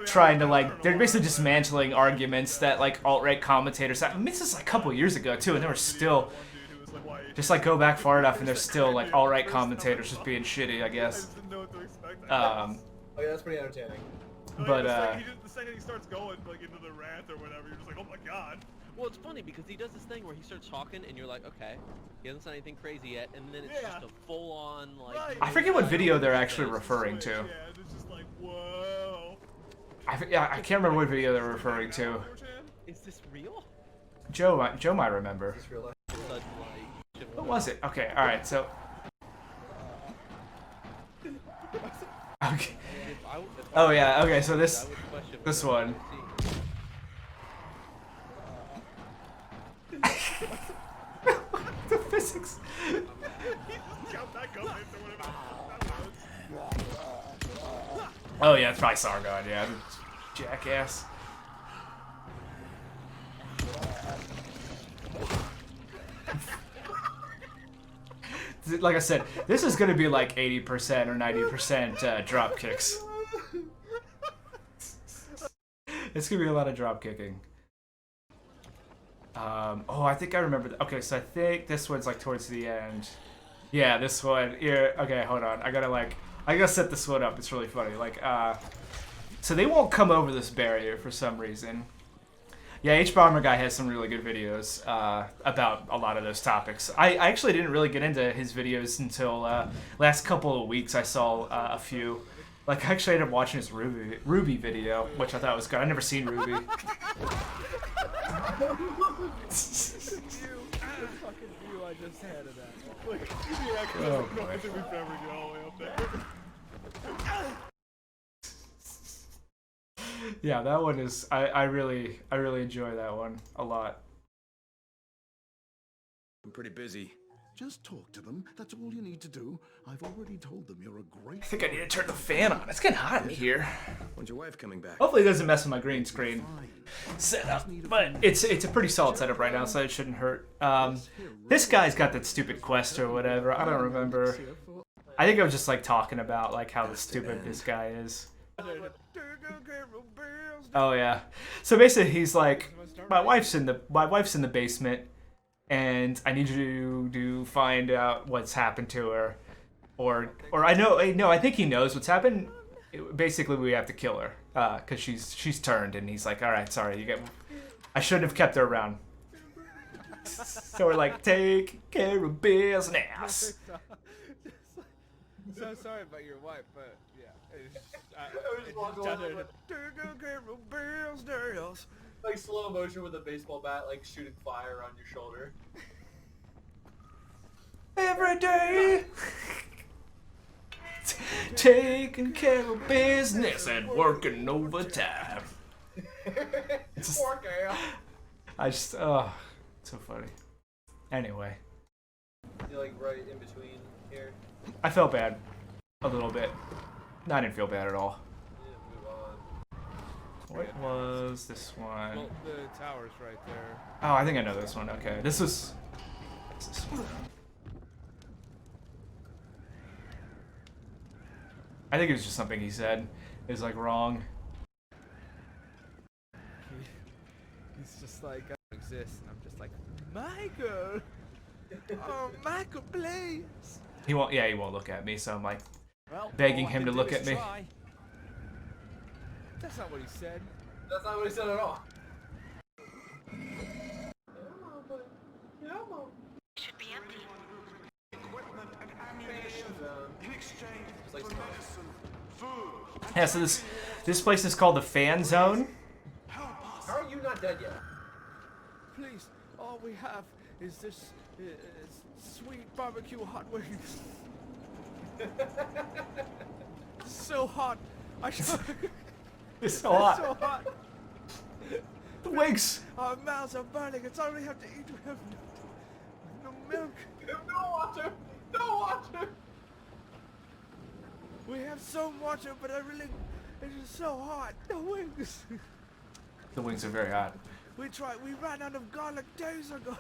trying to they're basically dismantling arguments that like alt-right commentators. I mean, this is like a couple years ago too, and they were still just like go back far enough, and they're still like alt-right commentators just being shitty, I guess. didn't know what to expect. Oh yeah, that's pretty entertaining. But the second he starts going like into the rant or whatever, you're just like, oh my god. Well, it's funny because he does this thing where he starts talking, and you're like, okay, he hasn't said anything crazy yet, and then it's just a full-on like. Right. I forget what video they're actually referring to. Yeah, it's just like, whoa. I can't remember what video they're referring to. Is this real? Joe might remember. Just realized. Sudden, like, What was it? Okay, all right, so. Okay. Oh yeah. Okay, so this one. The physics. Oh yeah, it's probably Sargon. Yeah, the jackass. Like I said, this is gonna be like 80% or 90% drop kicks. It's gonna be a lot of drop kicking. Oh, I think I remember. Okay, so I think this one's like towards the end. Yeah, this one. Here. Okay, hold on. I gotta set this one up. It's really funny. Like, so they won't come over this barrier for some reason. Yeah, H-Bomber Guy has some really good videos about a lot of those topics. I actually didn't really get into his videos until last couple of weeks. I saw a few. Like, I actually ended up watching his Ruby video, which I thought was good. I've never seen Ruby. Fucking view I just had of that. Like, Oh, boy. I think we forever get all the way up there. Yeah, that one is. I really enjoy that one a lot. I'm pretty busy. Just talk to them. That's all you need to do. I've already told them you're a great... I think I need to turn the fan on. It's getting hot in here. When's your wife coming back? Hopefully it doesn't mess with my green screen setup. But it's a pretty solid setup right now, so it shouldn't hurt. This guy's got that stupid quest or whatever. I don't remember. I think I was just like talking about like how stupid this guy is. Oh yeah. So basically he's like, my wife's in the basement, and I need you to find out what's happened to her, or I think he knows what's happened. Basically, we have to kill her because she's turned, and he's like, all right, sorry, I shouldn't have kept her around. So we're like, take care of business. So sorry about your wife, but yeah. Like slow motion with a baseball bat, like shooting fire on your shoulder. Every day, taking care of business and working overtime. It's so funny. Anyway, You're like right in between here. I felt bad a little bit. No, I didn't feel bad at all. Move on. What was this one? Well, the tower's right there. Oh, I think I know this one. Okay, this was. What's this one? I think it was just something he said. It was like wrong. He's just like, I don't exist, and I'm just like, Michael! Oh, Michael, please! He won't. Yeah, he won't look at me. So I'm like Well, begging all I him can to do look is at me. try. That's not what he said. That's not what he said at all. Should be empty. Yeah. So this place is called the Fan Zone. How are you not dead yet? Please, all we have is this sweet barbecue hot wings. So hot. It's so It's hot. so hot. The wings. Our mouths are burning. It's all we have to eat. We have no milk. No water. No water. We have some water, but it's so hot. The wings. The wings are very hot. We ran out of garlic days ago.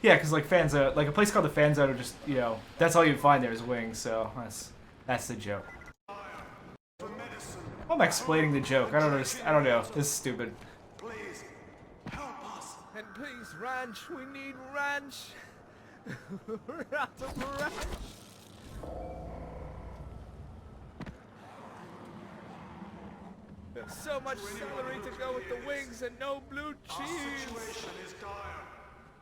Yeah, because like like a place called the Fan Zone, are just that's all you find there is wings. So that's the joke. Why am I explaining the joke? I don't understand. I don't know. This is stupid. Please, help us. And please, ranch. We need ranch. We're out of ranch. There's so much celery to go with the wings and no blue cheese. Our situation is dire.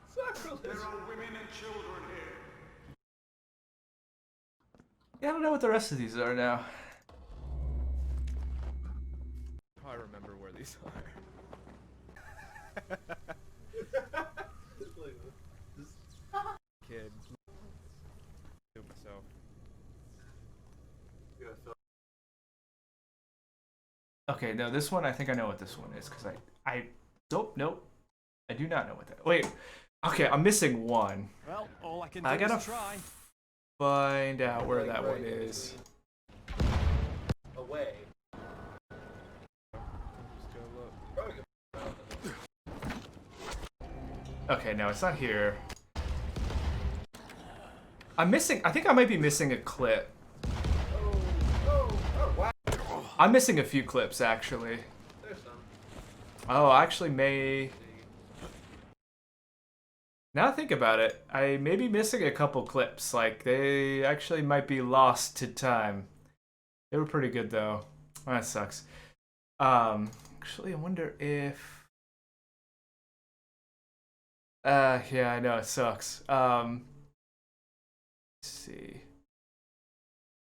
Sacrilege. There are women and children here. Yeah, I don't know what the rest of these are now. I remember where these are. Kid. Do myself. Okay, no, this one I think I know what this one is because nope, I do not know what that. Wait, okay, I'm missing one. Well, all I can do I gotta is try. find out where Like, that right one in is. between. Away. Just go look. Okay, no, it's not here. I'm missing. I think I might be missing a clip. Oh, wow. I'm missing a few clips actually. There's some. Oh, I actually may. Now I think about it, I may be missing a couple clips. Like they actually might be lost to time. They were pretty good though. Oh, that sucks. Actually, I wonder if. Yeah, I know it sucks. Let's see.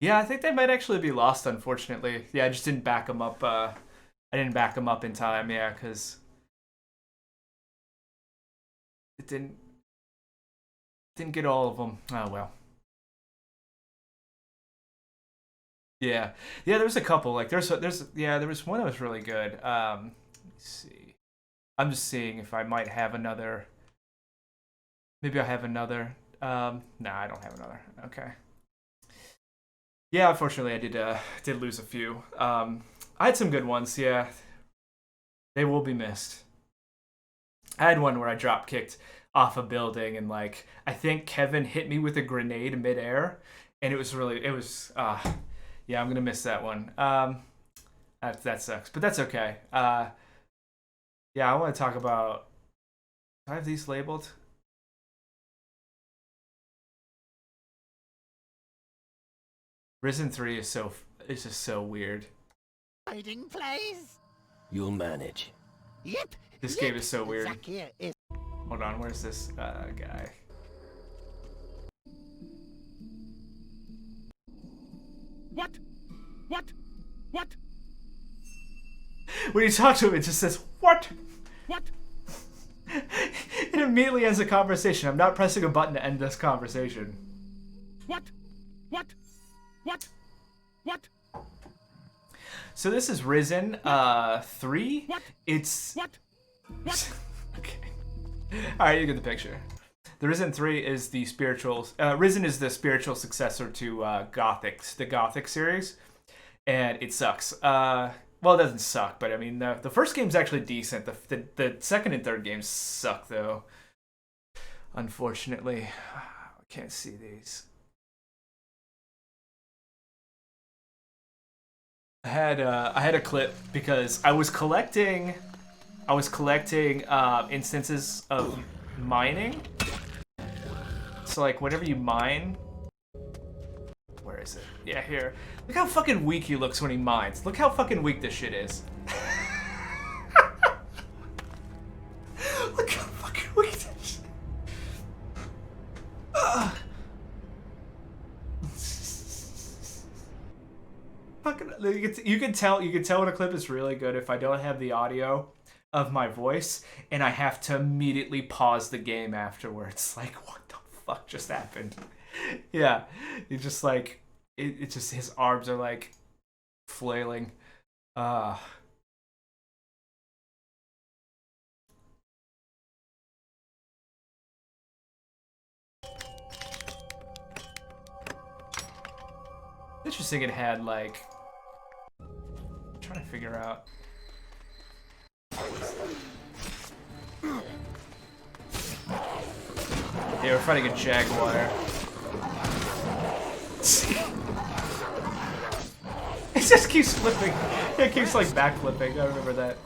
Yeah, I think they might actually be lost, unfortunately. Yeah, I just didn't back them up. I didn't back them up in time. Yeah, because it didn't get all of them. Oh well. Yeah, there was a couple. Like there was one that was really good. Let me see. I'm just seeing if I might have another Maybe I have another. Nah, I don't have another. Okay. Yeah, unfortunately, I did lose a few. I had some good ones. Yeah, they will be missed. I had one where I drop kicked off a building, and like I think Kevin hit me with a grenade midair, and it was yeah, I'm gonna miss that one. That sucks, but that's okay. Yeah, I want to talk about. Do I have these labeled? Risen 3 is just so weird. Hiding place? You'll manage. Yep. This yep. game is so weird. Zack here is Hold on, where's this guy? What? What? What? When you talk to him, it just says, "What?" What? It immediately ends the conversation. I'm not pressing a button to end this conversation. What? What? What? What? So this is Risen 3. What? It's What? What? okay. All right, you get the picture. The Risen 3 is the spiritual. Risen is the spiritual successor to the Gothic series, and it sucks. Well, it doesn't suck, but I mean the first game's actually decent. The second and third games suck though. Unfortunately, I can't see these. I had a clip because I was collecting instances of mining. So like whenever you mine, where is it? Yeah, here. Look how fucking weak he looks when he mines. Look how fucking weak this shit is. Look how fucking weak this shit. Fucking, you can tell when a clip is really good if I don't have the audio of my voice and I have to immediately pause the game afterwards. Like, what the fuck just happened? Yeah, it's just like it just his arms are like flailing. Interesting. It had like. I'm trying to figure out. Yeah, we're fighting a jaguar. It just keeps flipping. It keeps like backflipping. I remember that.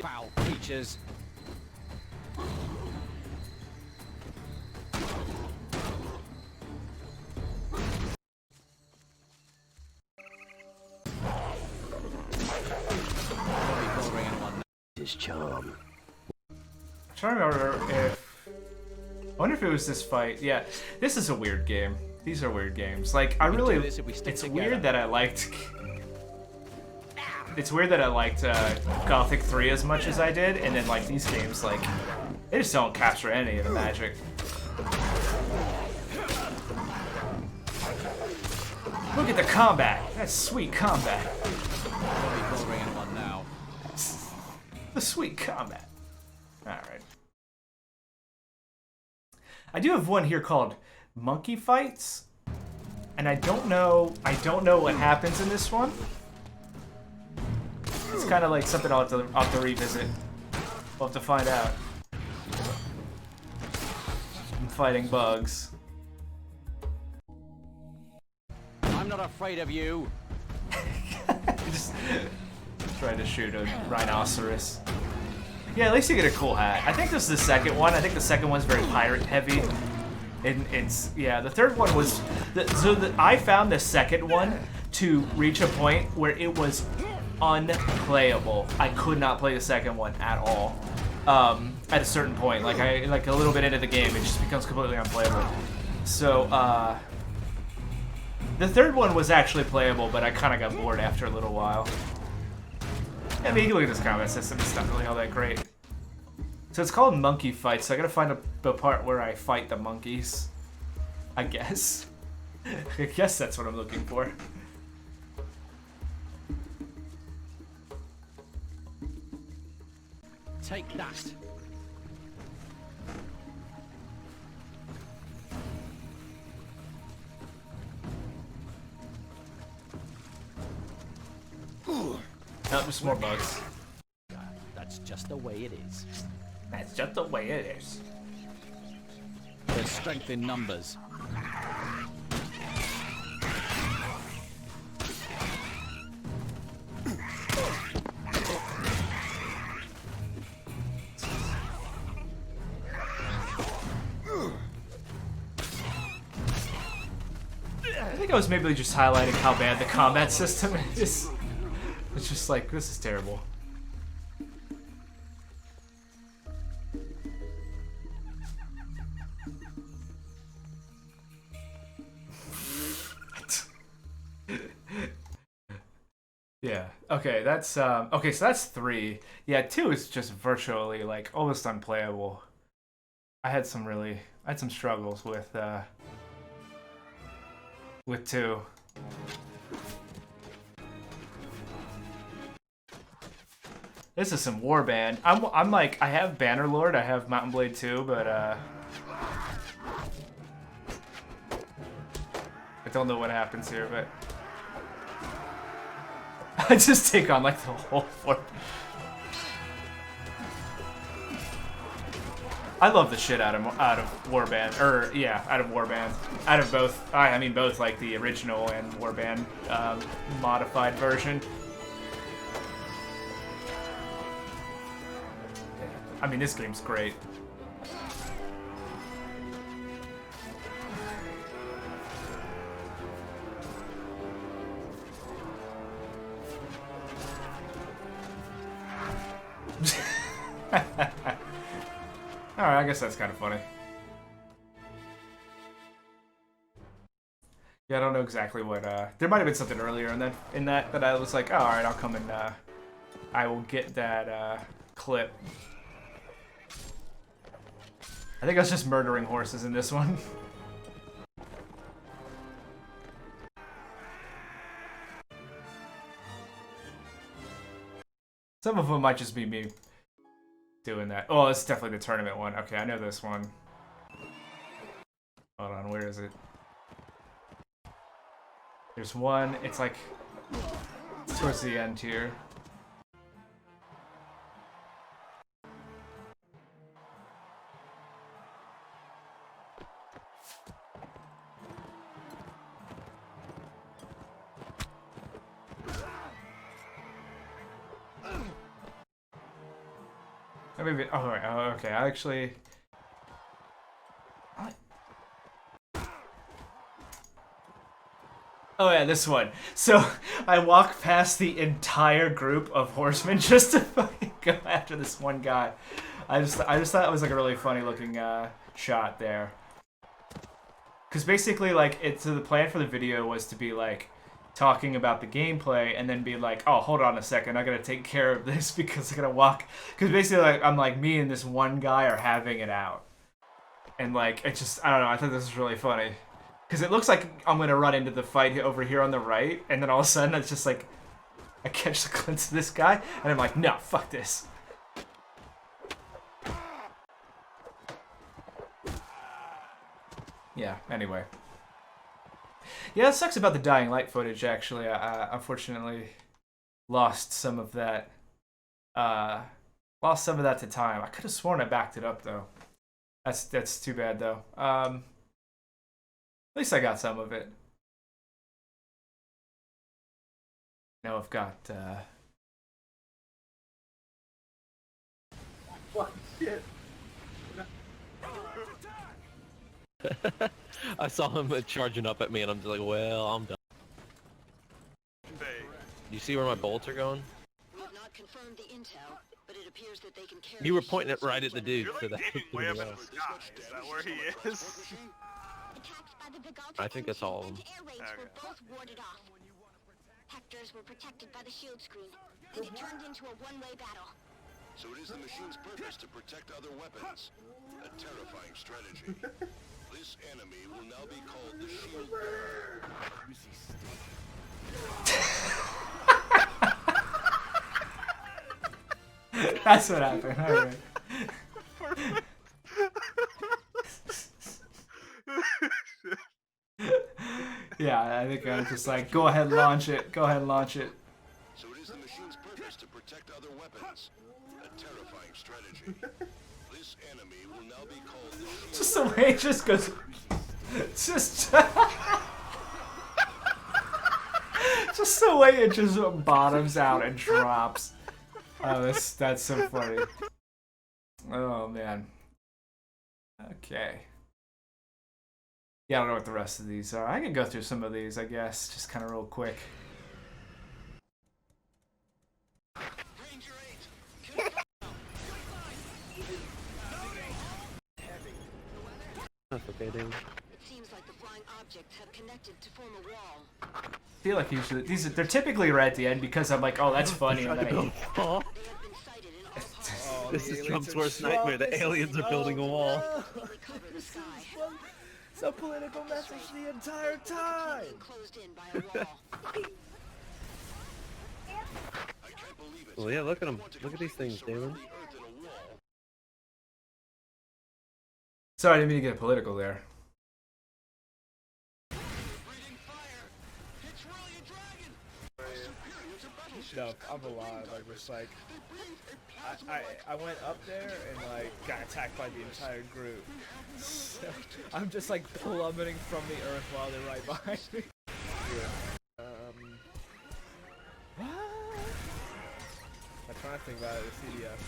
Foul creatures. His charm. I'm trying to remember if. I wonder if it was this fight. Yeah, this is a weird game. These are weird games. Like, I really. It's weird that I liked. It's weird that I liked Gothic 3 as much as I did, and then like these games, like, they just don't capture any of the magic. Look at the combat. That's sweet combat. The sweet combat. Alright. I do have one here called Monkey Fights. And I don't know what happens in this one. It's kind of like something I'll have to revisit. We'll have to find out. I'm fighting bugs. I'm not afraid of you. Just trying to shoot a rhinoceros. Yeah, at least you get a cool hat. I think this is the second one. I think the second one's very pirate heavy. And it's, yeah, the third one was, I found the second one to reach a point where it was unplayable. I could not play the second one at all. At a certain point, like a little bit into the game, it just becomes completely unplayable. So, the third one was actually playable, but I kind of got bored after a little while. I mean, you can look at this combat system, it's not really all that great. So it's called Monkey Fight, so I gotta find the part where I fight the monkeys. I guess. I guess that's what I'm looking for. Take that. just more bugs. That's just the way it is. That's just the way it is. There's strength in numbers. I think I was maybe just highlighting how bad the combat system is. It's just like, this is terrible. Yeah. Okay, that's okay, so that's 3. Yeah, 2 is just virtually like almost unplayable. I had some struggles with 2. This is some warband. I'm like, I have Bannerlord, I have Mountain Blade 2, but I don't know what happens here, but I just take on like the whole fort. I love the shit out of Warband, or yeah, out of Warband, out of both. I mean both, like the original and Warband modified version. I mean, this game's great. Alright, I guess that's kind of funny. Yeah, I don't know exactly what, there might have been something earlier in that I was like, oh, alright, I'll come and, I will get that, clip. I think I was just murdering horses in this one. Some of them might just be me doing that. Oh, it's definitely the tournament one. Okay, I know this one. Hold on, where is it? There's one, it's like towards the end here. Maybe, oh, right, oh, okay, I actually... Oh yeah, this one. So, I walk past the entire group of horsemen just to fucking go after this one guy. I just thought it was like a really funny looking shot there. Because basically, like, so the plan for the video was to be like, talking about the gameplay and then be like, oh, hold on a second, I gotta take care of this because I gotta walk. Because basically, like, I'm like, me and this one guy are having it out. And like, it just, I don't know, I thought this was really funny. Because it looks like I'm gonna run into the fight over here on the right, and then all of a sudden it's just like, I catch the glimpse of this guy, and I'm like, no, fuck this. Yeah, anyway. Yeah, it sucks about the Dying Light footage, actually. I unfortunately lost some of that. Lost some of that to time. I could have sworn I backed it up, though. That's too bad, though. At least I got some of it. Now I've got, What shit? I saw him charging up at me, and I'm just like, well, I'm done. Hey, You see where my bolts are going? We have not confirmed the intel, but it appears that they can carry. You were pointing it right at the dude, you're so like that digging way up into the sky. Is that where he is? I think that's all of them. Air raids were both warded off. Hectors were protected by the shield screen, and it turned into a one-way battle. So it is the machine's purpose to protect other weapons. A terrifying strategy. This enemy will now be called the Shield Bearer. that's what happened. All right. Yeah, I think I was just like, go ahead, launch it. Go ahead, launch it. So it is the machine's purpose to A terrifying strategy. This enemy will now be called the shield. Just the way it just goes. It's just. Just the way it just bottoms out and drops. Oh, that's so funny. Oh man. Okay. Yeah, I don't know what the rest of these are. I can go through some of these, I guess, just kind of real quick. That's okay, dude. It seems like the flying objects have connected to form a wall. I feel like usually they're typically right at the end because I'm like, oh, that's funny. And then They have been sighted in all spots. This is Trump's worst nightmare. The aliens are building a wall. Completely cover the sky. It's a political message the entire time. Being closed in by a wall. I can't believe it. Well, yeah, look at them. Look at these things, David. The earth in a wall. Sorry, I didn't mean to get political there. Breathing fire. It's really a dragon. Superior to battleships. No, I'm alive. I was like, I went up there and like got attacked by the entire group. So, I'm just like plummeting from the earth while they're right behind me. What? I'm trying to think about it. The CDF.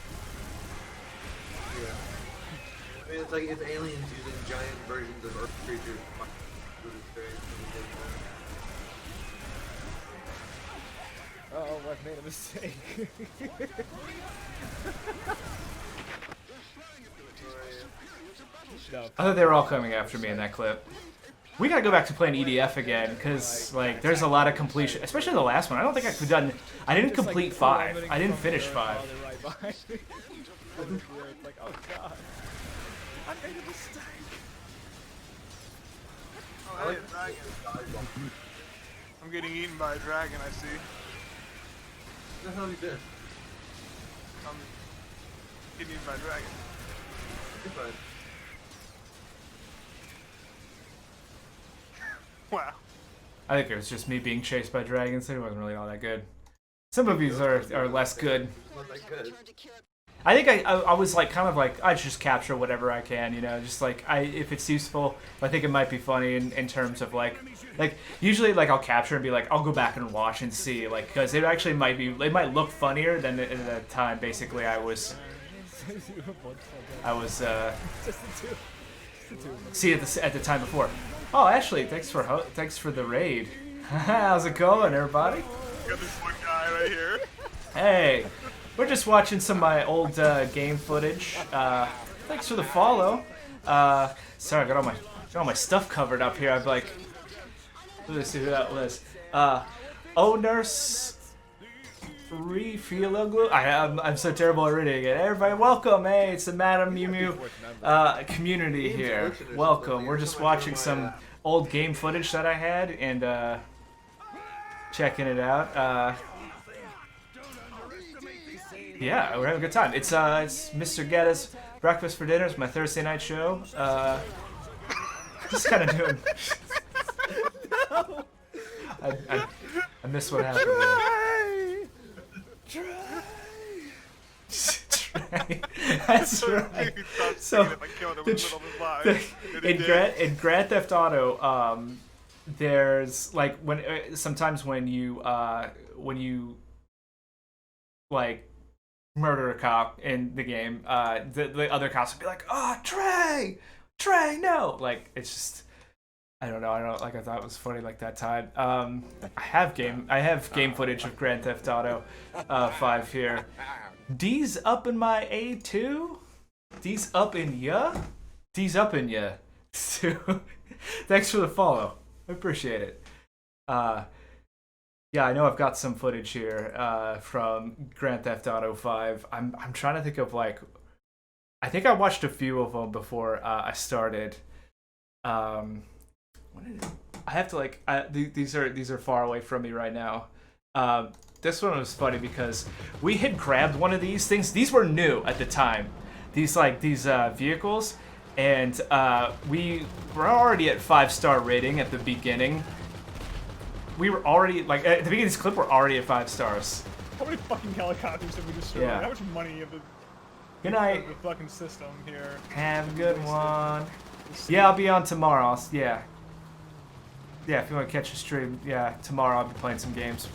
I mean, it's like it's aliens using giant versions of Earth creatures. With its various Oh, I've made a mistake. No. I thought they were all coming after me in that clip. We gotta go back to playing EDF again, because like there's a lot of completion, especially the last one. I don't think I've done. I didn't complete 5. I didn't finish 5. Right behind me. It's like, oh god, I made a mistake. Oh, hey, a dragon. I'm getting eaten by a dragon, I see. What the hell you did? I'm getting eaten by a dragon. You're fine. Wow. I think it was just me being chased by dragons. It wasn't really all that good. Some of these are less good. Not that good. I think I was like kind of like I just capture whatever I can, you know, just like if it's useful. I think it might be funny in terms of like usually like I'll capture and be like I'll go back and watch and see like because it actually might be it might look funnier than at the time. Basically, I was see at the time before. Oh, Ashley, thanks for the raid. How's it going, everybody? Got this one guy right here. Hey, we're just watching some of my old game footage. Thanks for the follow. Sorry, I got all my stuff covered up here. I'm like, let's see who that was. Nurse Refiloglu. I'm so terrible at reading it. Everybody, welcome. Hey, it's the Madam Mew Mew community here. Welcome. We're just watching some old game footage that I had and checking it out. Yeah, we're having a good time. It's Mrgoetta's Breakfast for Dinner. It's my Thursday night show. Just kind of doing. I miss what happened there. Try. That's right. So, in Grand Theft Auto, there's like sometimes when you like murder a cop in the game, the other cops will be like, "Oh, Trey, no!" Like it's just, I don't know. I thought it was funny like that time. I have game footage of Grand Theft Auto 5 here. D's up in my A2. D's up in ya. D's up in ya. Thanks for the follow. I appreciate it. Yeah, I know I've got some footage here from Grand Theft Auto 5. I'm trying to think of like, I think I watched a few of them before I started. I have to like these are far away from me right now. This one was funny because we had grabbed one of these things. These were new at the time. These vehicles, and we were already at 5-star rating at the beginning. We were already like at the beginning of this clip. We're already at 5 stars. How many fucking helicopters have we destroyed? Yeah. How much money have the Good night. the fucking system here? Have a good one. Yeah, I'll be on tomorrow. Yeah. Yeah, if you want to catch a stream, yeah, tomorrow I'll be playing some games.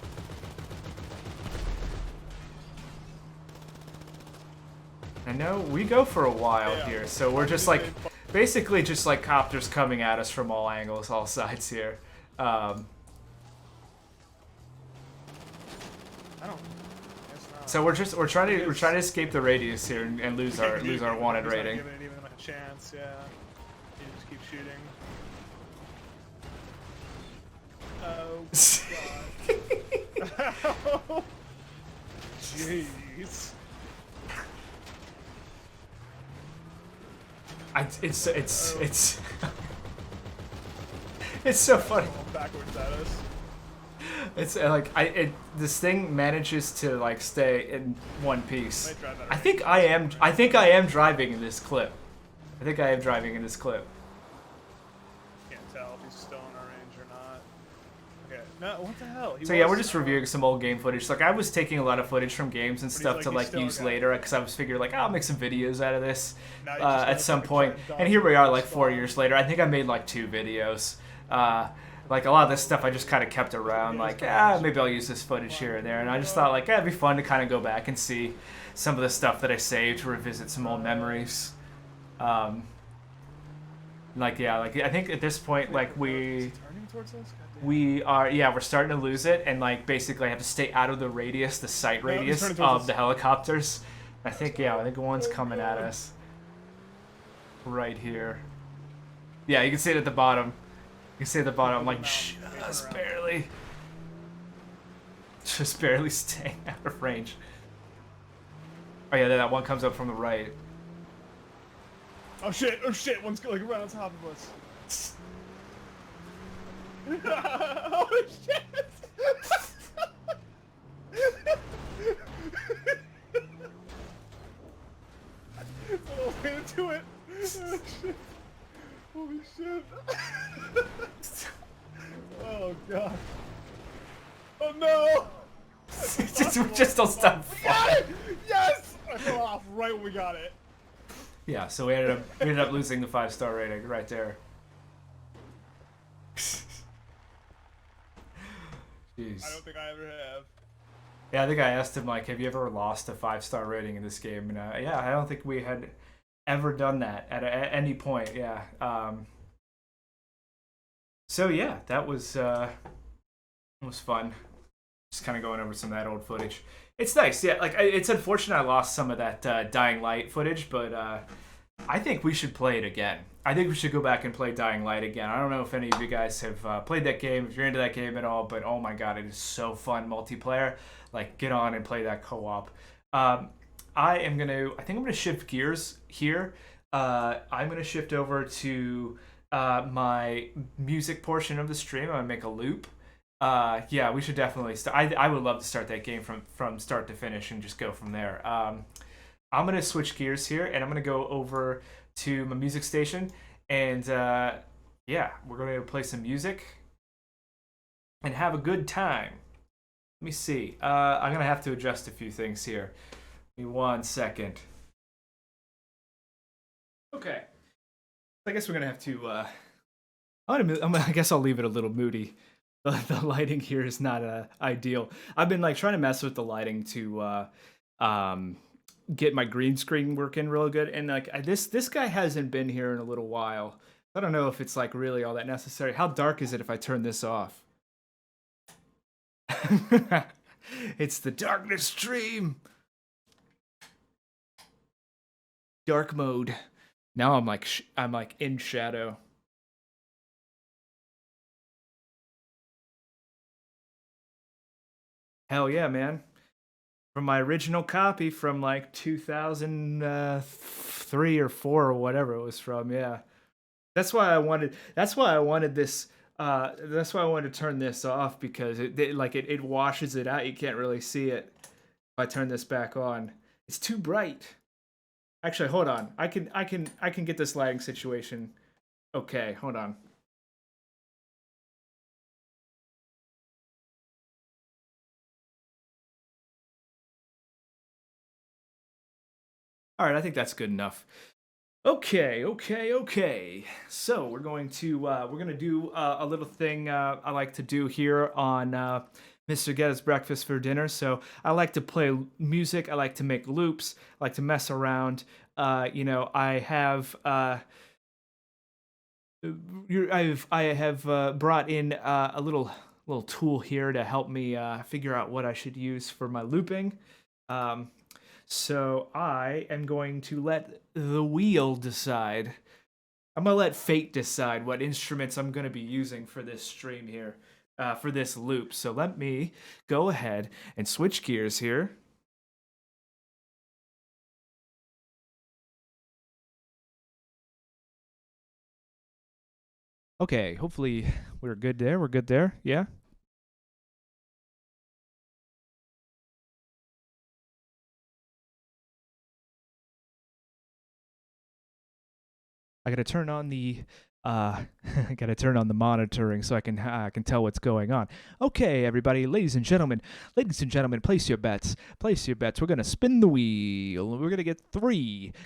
I know we go for a while here, so we're just like, basically just like copters coming at us from all angles, all sides here. I don't. So we're trying to escape the radius here and lose our wanted rating. Not giving it even like a chance, yeah. You just keep shooting. Oh god. Jeez. It's it's so funny. Going backwards at us. It's like this thing manages to like stay in one piece. I think I am driving in this clip. Can't tell if he's still in our range or not. Okay. No, what the hell? So yeah, we're just reviewing some old game footage. Like I was taking a lot of footage from games and stuff to like use later because I was figuring like I'll make some videos out of this at some point. And here we are like 4 years later. I think I made like 2 videos. Like a lot of this stuff I just kind of kept around, like, maybe I'll use this footage here and there. And I just thought, like, it'd be fun to kind of go back and see some of the stuff that I saved, to revisit some old memories. Like, yeah, like, I think at this point, like, we're starting to lose it. And, like, basically I have to stay out of the radius, the sight radius of the helicopters. I think one's coming at us. Right here. Yeah, you can see it at the bottom. You can see at the bottom, I'm like, just barely staying out of range. Oh yeah, that one comes up from the right. Oh shit, one's like right on top of us. Holy shit! Oh, way to do it! Oh, shit. Holy shit. Oh god. Oh no! just don't stop. Yes! I fell off right when we got it. Yeah, so we ended up losing the 5-star rating right there. Jeez. I don't think I ever have. Yeah, I think I asked him like, have you ever lost a 5-star rating in this game? And yeah, I don't think we had ever done that at any point. Yeah. So yeah, that was fun. Just kind of going over some of that old footage. It's nice. Yeah, like it's unfortunate I lost some of that Dying Light footage, but I think we should play it again. I think we should go back and play Dying Light again. I don't know if any of you guys have played that game, if you're into that game at all, but oh my god, it is so fun multiplayer. Like, get on and play that co-op. I think I'm gonna shift gears here. I'm gonna shift over to my music portion of the stream. I'm gonna make a loop. Yeah, we should definitely start. I would love to start that game from start to finish and just go from there. I'm gonna switch gears here, and I'm gonna go over to my music station, and yeah, we're gonna play some music and have a good time. Let me see. I'm gonna have to adjust a few things here. Give me 1 second. Okay. I guess we're gonna have to. I guess I'll leave it a little moody. The lighting here is not ideal. I've been like trying to mess with the lighting to get my green screen working real good, and like this guy hasn't been here in a little while. I don't know if it's like really all that necessary. How dark is it if I turn this off? It's the darkness stream. Dark mode. Now I'm like in shadow. Hell yeah, man. From my original copy from like 2003 or 4 or whatever it was from, yeah. That's why I wanted this that's why I wanted to turn this off, because it washes it out. You can't really see it if I turn this back on. It's too bright. Actually, hold on. I can get this lighting situation. Okay, hold on. All right, I think that's good enough. Okay. So we're gonna do a little thing I like to do here on Mr. Getta's Breakfast for Dinner. So I like to play music. I like to make loops. I like to mess around. I have I have brought in a little tool here to help me figure out what I should use for my looping. So I am going to let the wheel decide. I'm going to let fate decide what instruments I'm going to be using for this stream here, for this loop. So let me go ahead and switch gears here. Okay, hopefully we're good there. We're good there. Yeah? I gotta turn on the I gotta turn on the monitoring so I can tell what's going on. Okay, everybody, ladies and gentlemen, place your bets. Place your bets. We're gonna spin the wheel. We're gonna get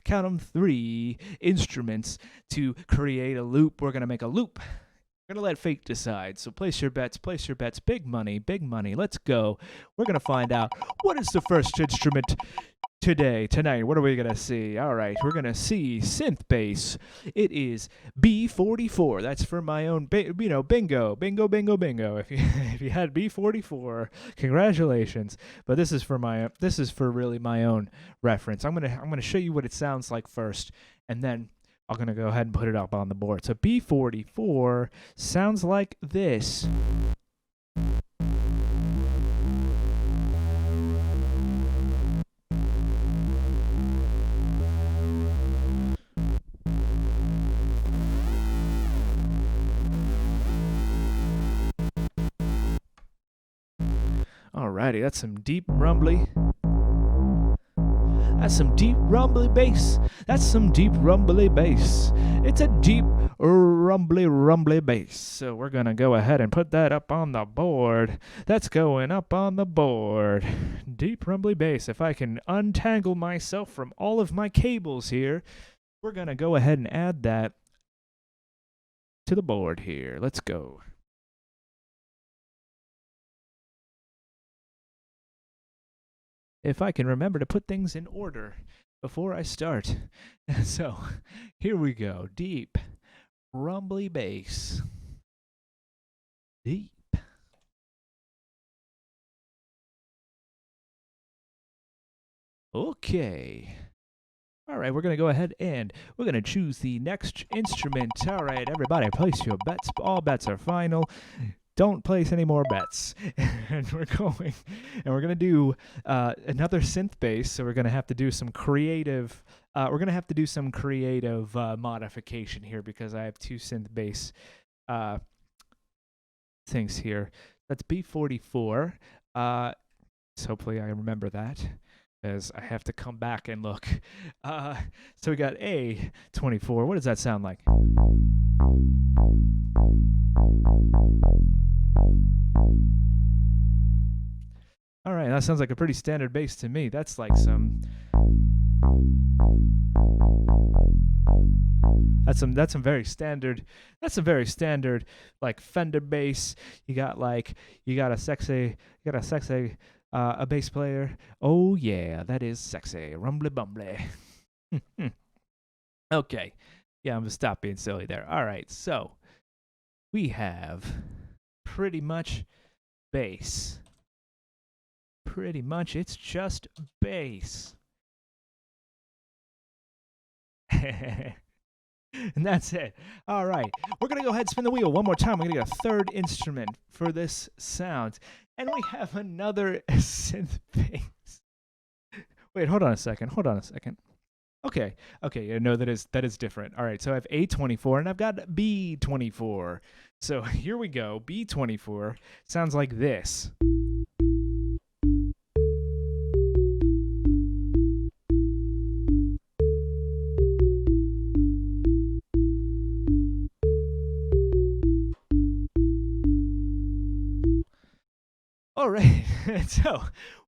count 'em, 3 instruments to create a loop. We're gonna make a loop. We're gonna let fate decide. So place your bets. Place your bets. Big money. Big money. Let's go. We're gonna find out what is the first instrument tonight. What are we gonna see? All right, we're gonna see synth bass. It is B44. That's for my own, bingo. If you if you had B44, congratulations. But this is for really my own reference. I'm gonna show you what it sounds like first, and then I'm gonna go ahead and put it up on the board. So B44 sounds like this. Alrighty, that's some deep rumbly. That's some deep rumbly bass. That's some deep rumbly bass. It's a deep rumbly bass. So we're gonna go ahead and put that up on the board. That's going up on the board. Deep rumbly bass. If I can untangle myself from all of my cables here, we're gonna go ahead and add that to the board here. Let's go. If I can remember to put things in order before I start. So, here we go. Deep, rumbly bass. Deep. Okay. All right, we're going to go ahead and we're going to choose the next instrument. All right, everybody, place your bets. All bets are final. Don't place any more bets. And we're going to do another synth bass. So we're going to have to do some creative modification here because I have 2 synth bass things here. That's B44. So hopefully I remember that, as I have to come back and look. So we got A24. What does that sound like? All right, that sounds like a pretty standard bass to me. That's like some. That's some very standard. That's some very standard like Fender bass. You got a sexy a bass player. Oh yeah, that is sexy. Rumbly bumbly. Okay. Yeah, I'm gonna stop being silly there. All right, so we have pretty much bass. Pretty much, it's just bass. And that's it. All right, we're gonna go ahead and spin the wheel one more time. We're gonna get a third instrument for this sound, and we have another synth bass. Wait, hold on a second. Okay, no, that is different. All right, so I have A24 and I've got B24. So here we go. B24 sounds like this. All right, so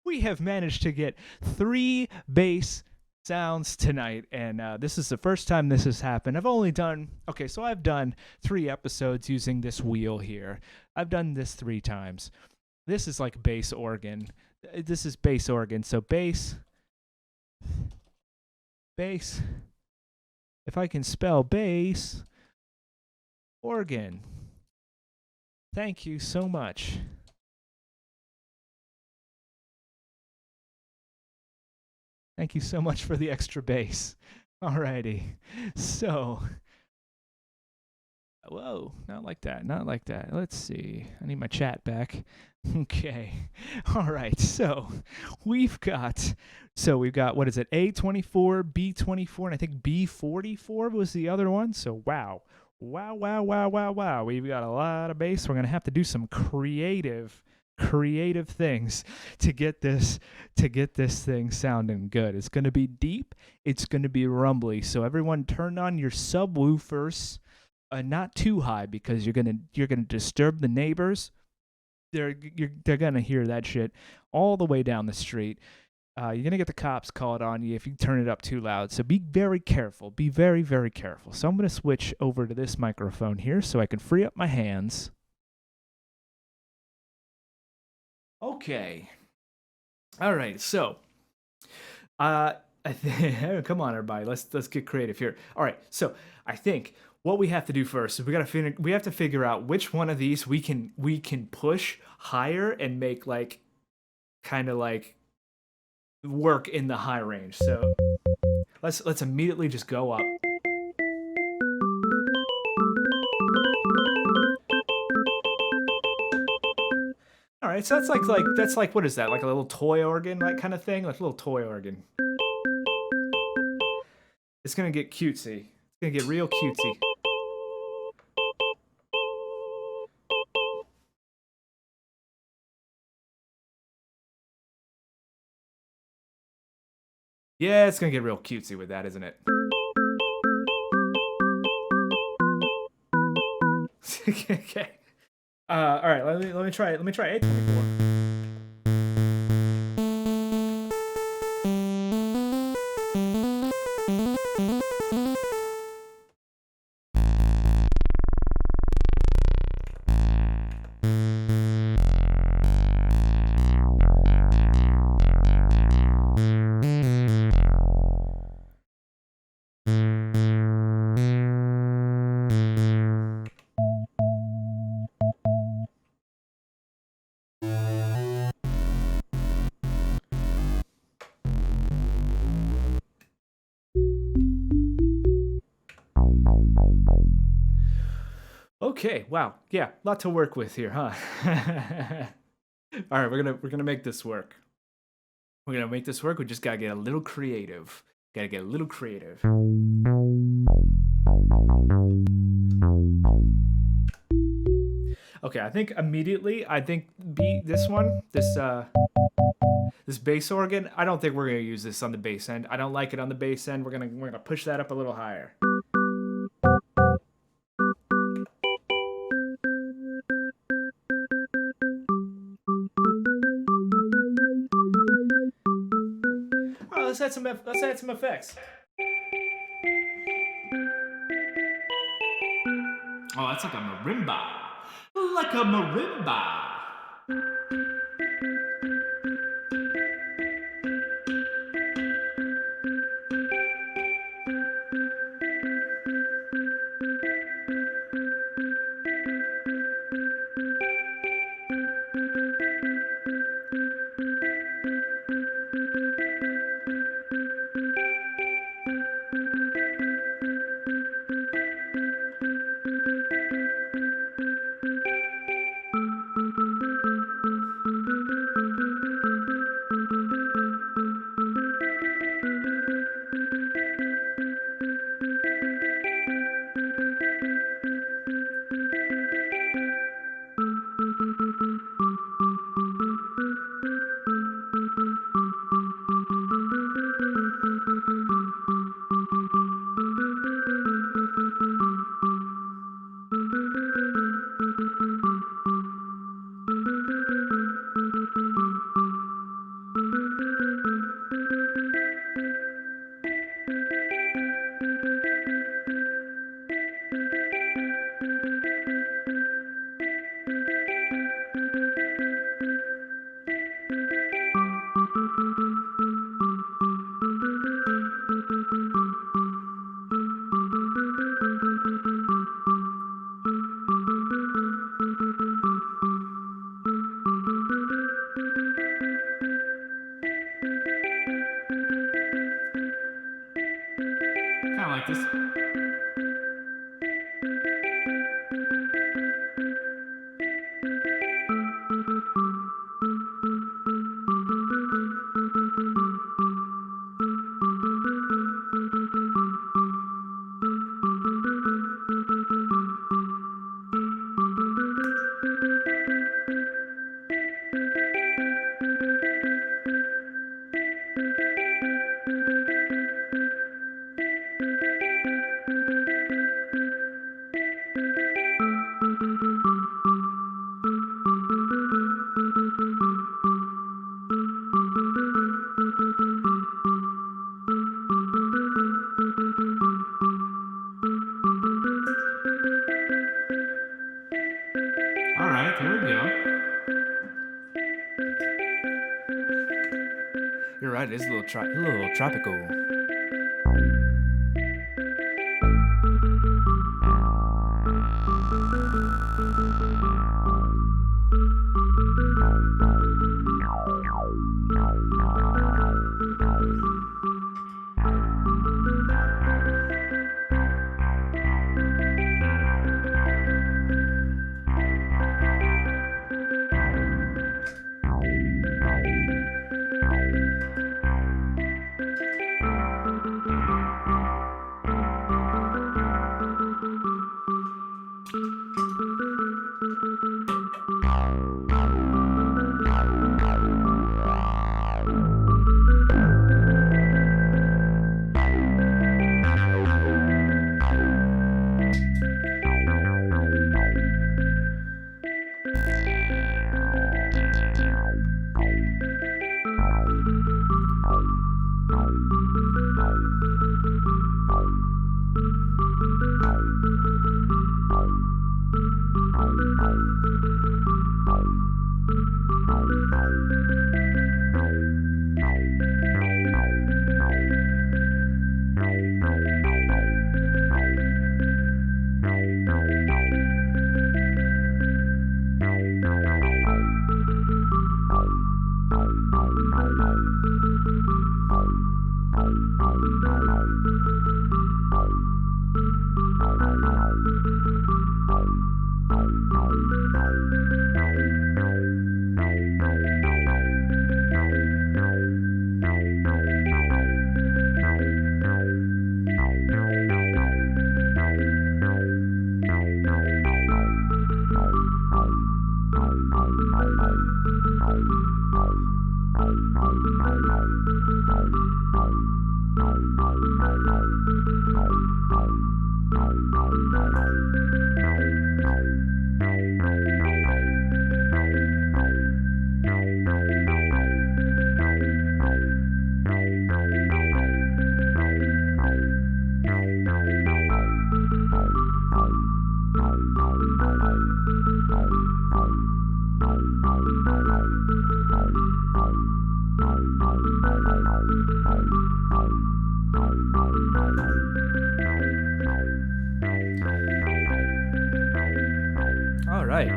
we have managed to get 3 bass sounds tonight, and this is the first time this has happened. I've only done so I've done 3 episodes using this wheel here. I've done this 3 times. This is like bass organ. This is bass organ. So bass. If I can spell bass organ. Thank you so much. Thank you so much for the extra bass. Alrighty. So, whoa, not like that, not like that. Let's see. I need my chat back. Okay. All right. So, we've got what is it? A24, B24, and I think B44 was the other one. So, wow. Wow. We've got a lot of bass. We're going to have to do some creative things to get this thing sounding good. It's going to be deep, it's going to be rumbly, so everyone turn on your subwoofers, not too high, because you're going to disturb the neighbors. They're going to hear that shit all the way down the street. You're going to get the cops called on you if you turn it up too loud. So be very careful. Be very, very careful. So I'm going to switch over to this microphone here so I can free up my hands. Okay. All right. So, come on, everybody. Let's get creative here. All right. So, I think what we have to do first is we have to figure out which one of these we can push higher and make kind of work in the high range. So, let's immediately just go up. All right, so that's like what is that? Like a little toy organ, kind of thing, like a little toy organ. It's gonna get cutesy. It's gonna get real cutesy. Yeah, it's gonna get real cutesy with that, isn't it? Okay. All right. Let me try A24. Okay, wow. Yeah, a lot to work with here, huh? All right, we're gonna make this work. We're gonna make this work. We just gotta get a little creative. Okay, I think immediately, this bass organ, I don't think we're gonna use this on the bass end. I don't like it on the bass end. We're gonna push that up a little higher. Oh, let's add some effects. Oh, that's like a marimba. Like a marimba. I like this. All right, there we go. You're right. It is a little tropical. All right.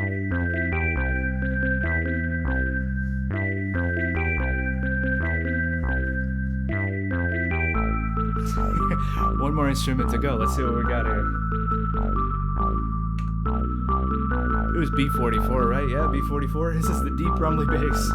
One more instrument to go. Let's see what we got here. It was B44, right? Yeah, B44. This is the deep rumbly bass.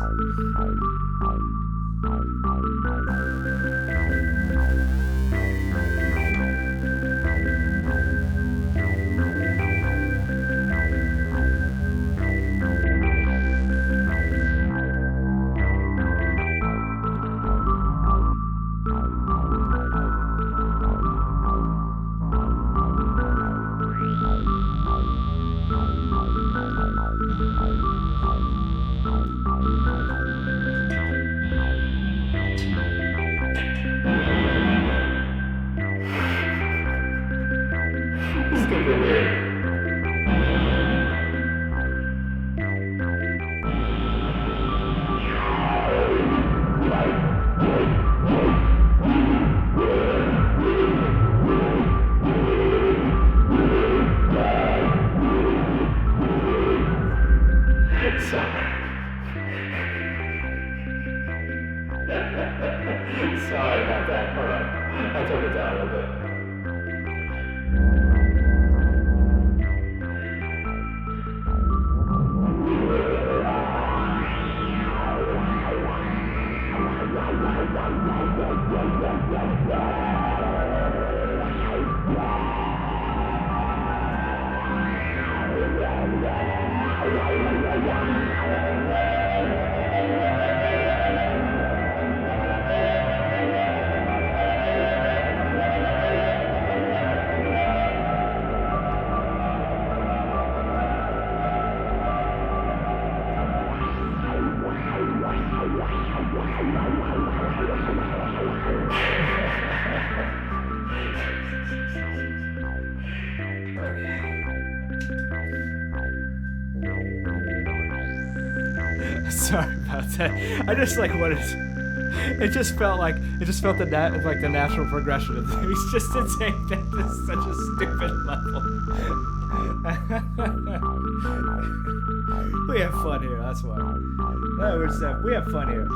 Sorry about that. Hold on. I took it down a little bit. Sorry about that. I just like what it just felt like the the natural progression of things. Just to take that to such a stupid level. We have fun here. That's why. We have fun here.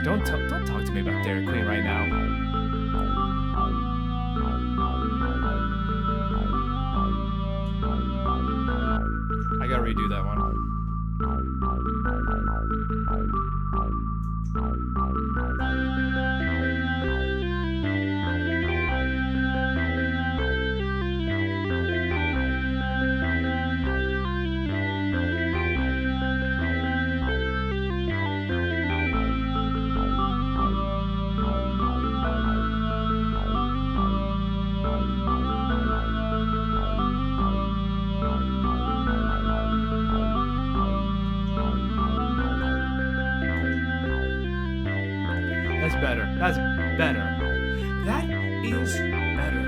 Don't talk to me about Dairy Queen right now. I gotta redo that one. That's better. That's better. That is better.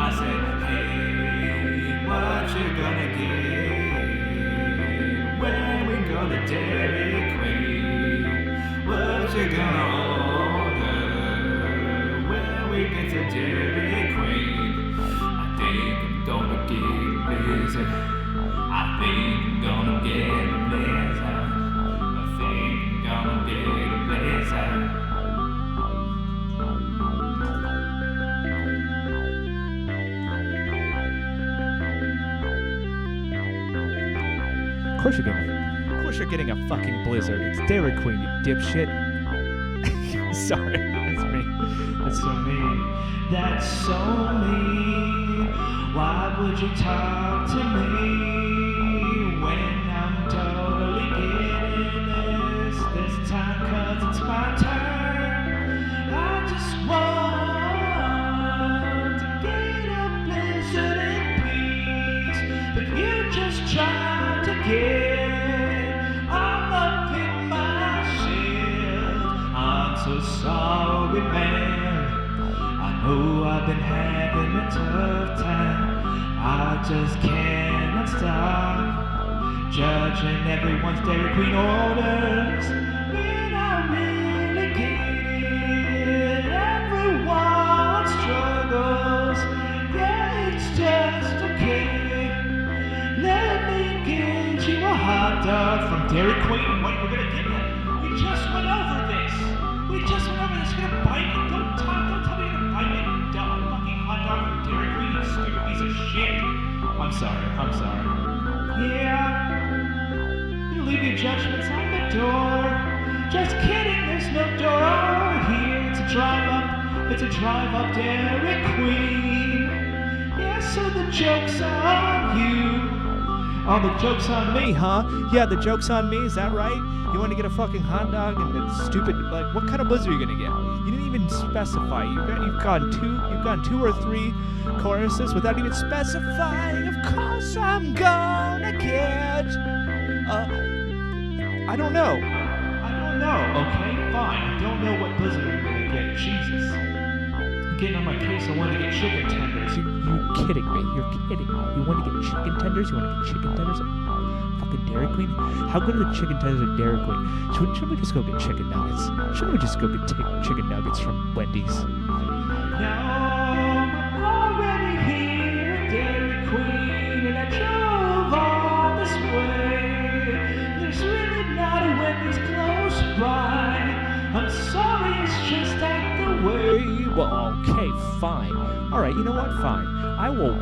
I said, hey, what you gonna get when we go to Dairy Queen? What you gonna order when we get to Dairy Queen? I think I'm gonna get a blizzard. I think I'm gonna get a blizzard. I think I'm gonna get a blizzard. Of course you're gonna course you're getting a fucking blizzard. It's Dairy Queen, you dipshit. Sorry, that's me. That's so mean. That's so mean. Why would you talk to me when I'm totally getting this time? 'Cause it's my turn. I just want to get a blizzard in peace, but you just try to get all up in my shield. I'm so sorry, man. I know I've been having a tough time. I just cannot stop judging everyone's Dairy Queen orders. When I really get it, everyone struggles. Yeah, it's just okay. Let me get you a hot dog from Dairy Queen. Wait, we're gonna get it. We just went over this. We just went over this. You're gonna bite it. Don't tell me you're gonna bite it. Fucking hot dog from Dairy Queen, you stupid piece of shit. I'm sorry. Yeah. You leave your judgments on the door. Just kidding, there's no door over here. It's a drive up Dairy Queen. Yeah, so the joke's on you. Oh, the joke's on me, huh? Yeah, the joke's on me, is that right? You want to get a fucking hot dog and it's stupid, like, what kind of blizzard are you gonna get? You didn't even specify. You've gone two or three choruses without even specifying. Of course I'm gonna get I don't know. Okay, fine. I don't know what blizzard I'm gonna get. Jesus. Getting on my case, I want to get chicken tenders. You kidding me? You're kidding me. You want to get chicken tenders? Fucking Dairy Queen? How good are the chicken tenders at Dairy Queen? Shouldn't we just go get chicken nuggets? Shouldn't we just go get chicken nuggets from Wendy's? Now I'm already here at Dairy Queen, and I drove all this way. There's really not a Wendy's close by. I'm sorry, it's just out the way. Well, okay, fine. All right, you know what? Fine. I will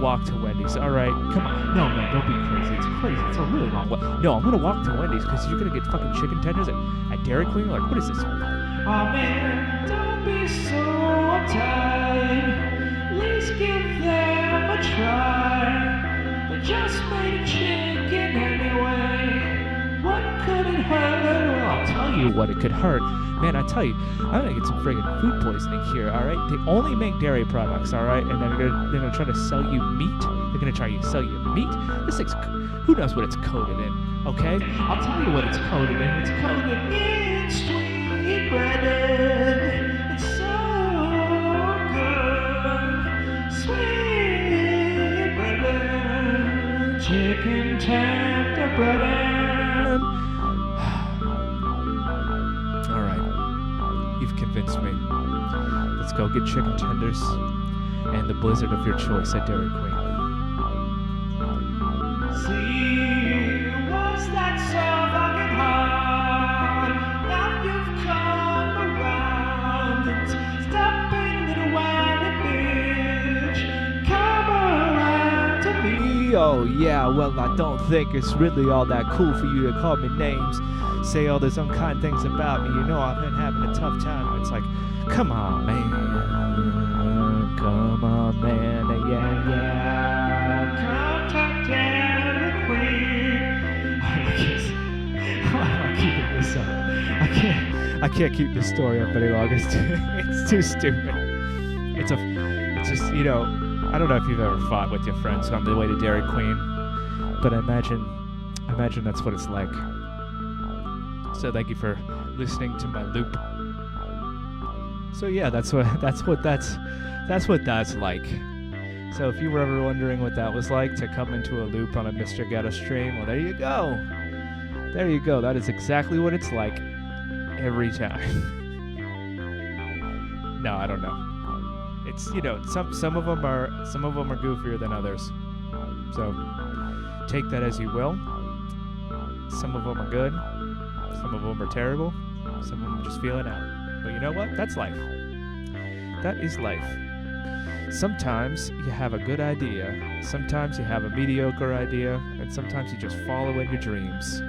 walk to Wendy's. All right, come on. No, man, don't be crazy. It's crazy. It's a really long way. No, I'm gonna walk to Wendy's because you're gonna get fucking chicken tenders at Dairy Queen. Like, what is this? Oh man, don't be so uptight. At least give them a try. They just made a chicken anyway. What could it hurt? Well, I'll tell you what it could hurt. Man, I tell you, I'm gonna get some friggin' food poisoning here, alright? They only make dairy products, alright? And then they're gonna try to sell you meat. They're gonna try to sell you meat. This thing's, who knows what it's coated in, okay? I'll tell you what it's coated in. It's coated in sweet bread. It's so good. Sweet bread. Chicken tender bread. Convinced me. Let's go get chicken tenders and the blizzard of your choice at Dairy Queen. See, was that so fucking hard? Now you've come around and stop being a little whiny bitch. Come around to me. Oh yeah, well I don't think it's really all that cool for you to call me names. Say all those unkind things about me. You know I've been having a tough time. And it's like, come on, man. Yeah. Come to Dairy Queen. Why am I keeping this up? I can't keep this story up any longer. It's too stupid. It's just, you know, I don't know if you've ever fought with your friends on the way to Dairy Queen, but I imagine that's what it's like. So thank you for listening to my loop. So yeah, that's what that's like. So if you were ever wondering what that was like to come into a loop on a Mrgoetta stream, well there you go. There you go. That is exactly what it's like every time. No, I don't know. It's, you know, some of them are goofier than others. So take that as you will. Some of them are good. Some of them are terrible. Some of them are just feeling out. But you know what? That's life. That is life. Sometimes you have a good idea. Sometimes you have a mediocre idea. And sometimes you just follow in your dreams.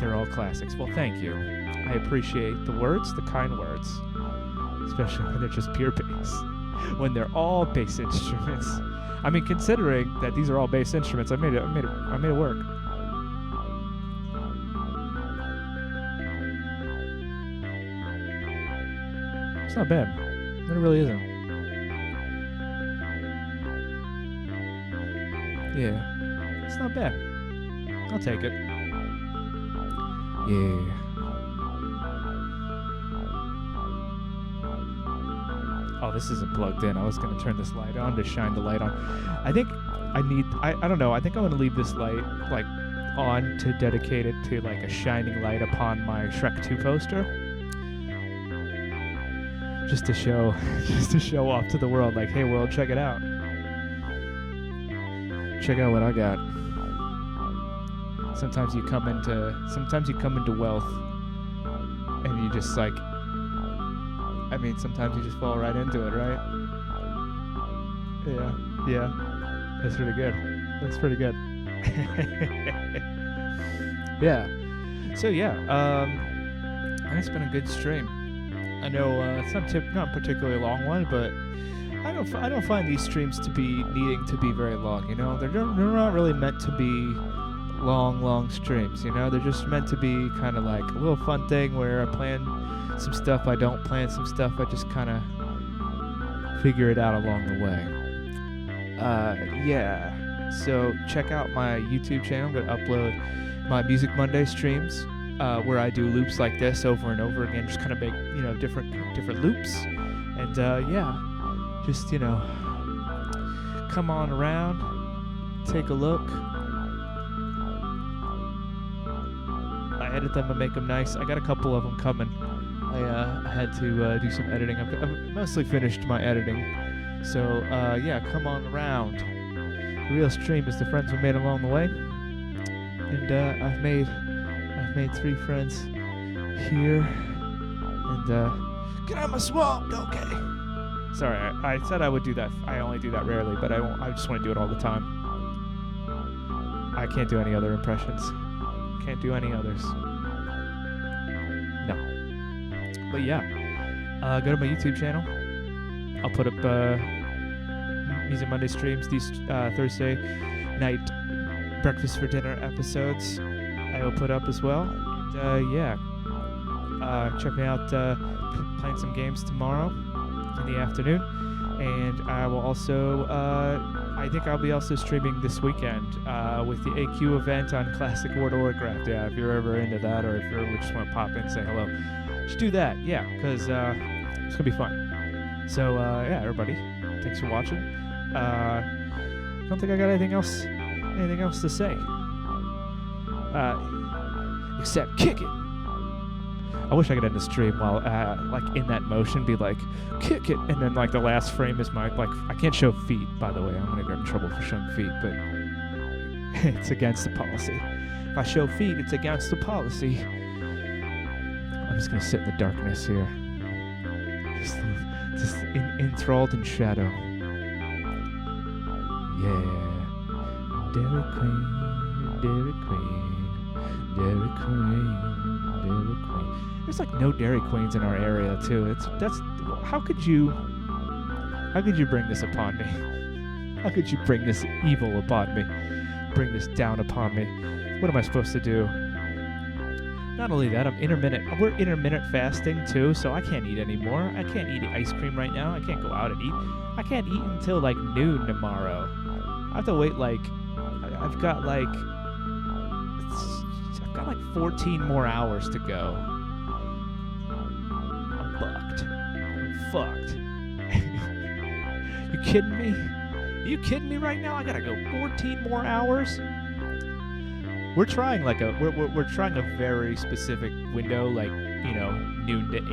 They're all classics. Well, thank you. I appreciate the words, the kind words, especially when they're just pure bass. When they're all bass instruments. I mean, considering that these are all bass instruments, I made it work. It's not bad. It really isn't. Yeah, it's not bad. I'll take it. Yeah. Oh, this isn't plugged in. I was going to turn this light on to shine the light on. I think I don't know. I think I'm going to leave this light, like, on to dedicate it to, like, a shining light upon my Shrek 2 poster. Just to show off to the world, like, hey, world, check it out. Check out what I got. Sometimes you come into wealth, and you just, like, I mean, sometimes you just fall right into it, right? Yeah. That's pretty good. Yeah. So yeah, it's been a good stream. I know it's not a particularly long one, but I don't find these streams to be needing to be very long. You know, they're not really meant to be long streams. You know, they're just meant to be kind of like a little fun thing where I plan some stuff, I don't plan some stuff, I just kind of figure it out along the way. Yeah. So check out my YouTube channel. I'm gonna upload my Music Monday streams, where I do loops like this over and over again, just kind of make, you know, different loops. And yeah, just, you know, come on around, take a look. I edit them and make them nice. I got a couple of them coming. I had to do some editing. I've mostly finished my editing. So yeah, come on around. The real stream is the friends we made along the way. And I've made 3 friends here. And get out of my swamp, okay? Sorry, I said I would do that. I only do that rarely, but I just want to do it all the time. I can't do any other impressions. Can't do any others. No. But yeah, go to my YouTube channel. I'll put up Music Monday streams, these Thursday night breakfast for dinner episodes I will put up as well. And yeah, check me out playing some games tomorrow in the afternoon. And I will also, I think I'll be also streaming this weekend with the AQ event on Classic World of Warcraft. Yeah, if you're ever into that, or if you ever just want to pop in and say hello, just do that. Yeah, because it's gonna be fun. So yeah, everybody, thanks for watching. I don't think I got anything else to say, except kick it. I wish I could end the stream while, like, in that motion, be like, kick it, and then, like, the last frame is my, like, I can't show feet, by the way. I'm gonna get in trouble for showing feet, but it's against the policy. If I show feet, it's against the policy. I'm just gonna sit in the darkness here, just enthralled in shadow. Yeah, Dairy Queen, Dairy Queen, Dairy Queen, Dairy Queen. There's like no Dairy Queens in our area too. How could you bring this upon me? How could you bring this evil upon me? Bring this down upon me? What am I supposed to do? Not only that, we're intermittent fasting too, so I can't eat anymore. I can't eat ice cream right now. I can't go out and eat. I can't eat until like noon tomorrow. I have to wait I've got like 14 more hours to go. I'm fucked. You kidding me? Are you kidding me right now? I gotta go 14 more hours? We're trying we're trying a very specific window, like, you know, noon to 8.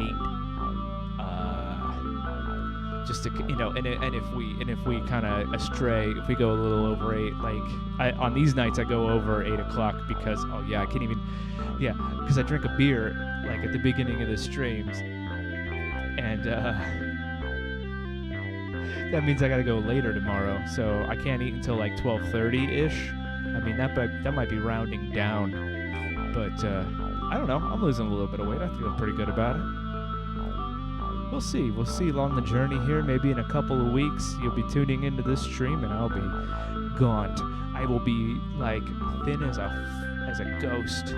Just to, you know, and if we kind of astray, if we go a little over 8, like on these nights I go over 8 o'clock because because I drink a beer like at the beginning of the streams, and that means I gotta go later tomorrow, so I can't eat until like 12:30 ish. I mean that might be rounding down, But I don't know. I'm losing a little bit of weight. I feel pretty good about it. We'll see. We'll see along the journey here. Maybe in a couple of weeks, you'll be tuning into this stream, and I'll be gaunt. I will be like thin as a ghost.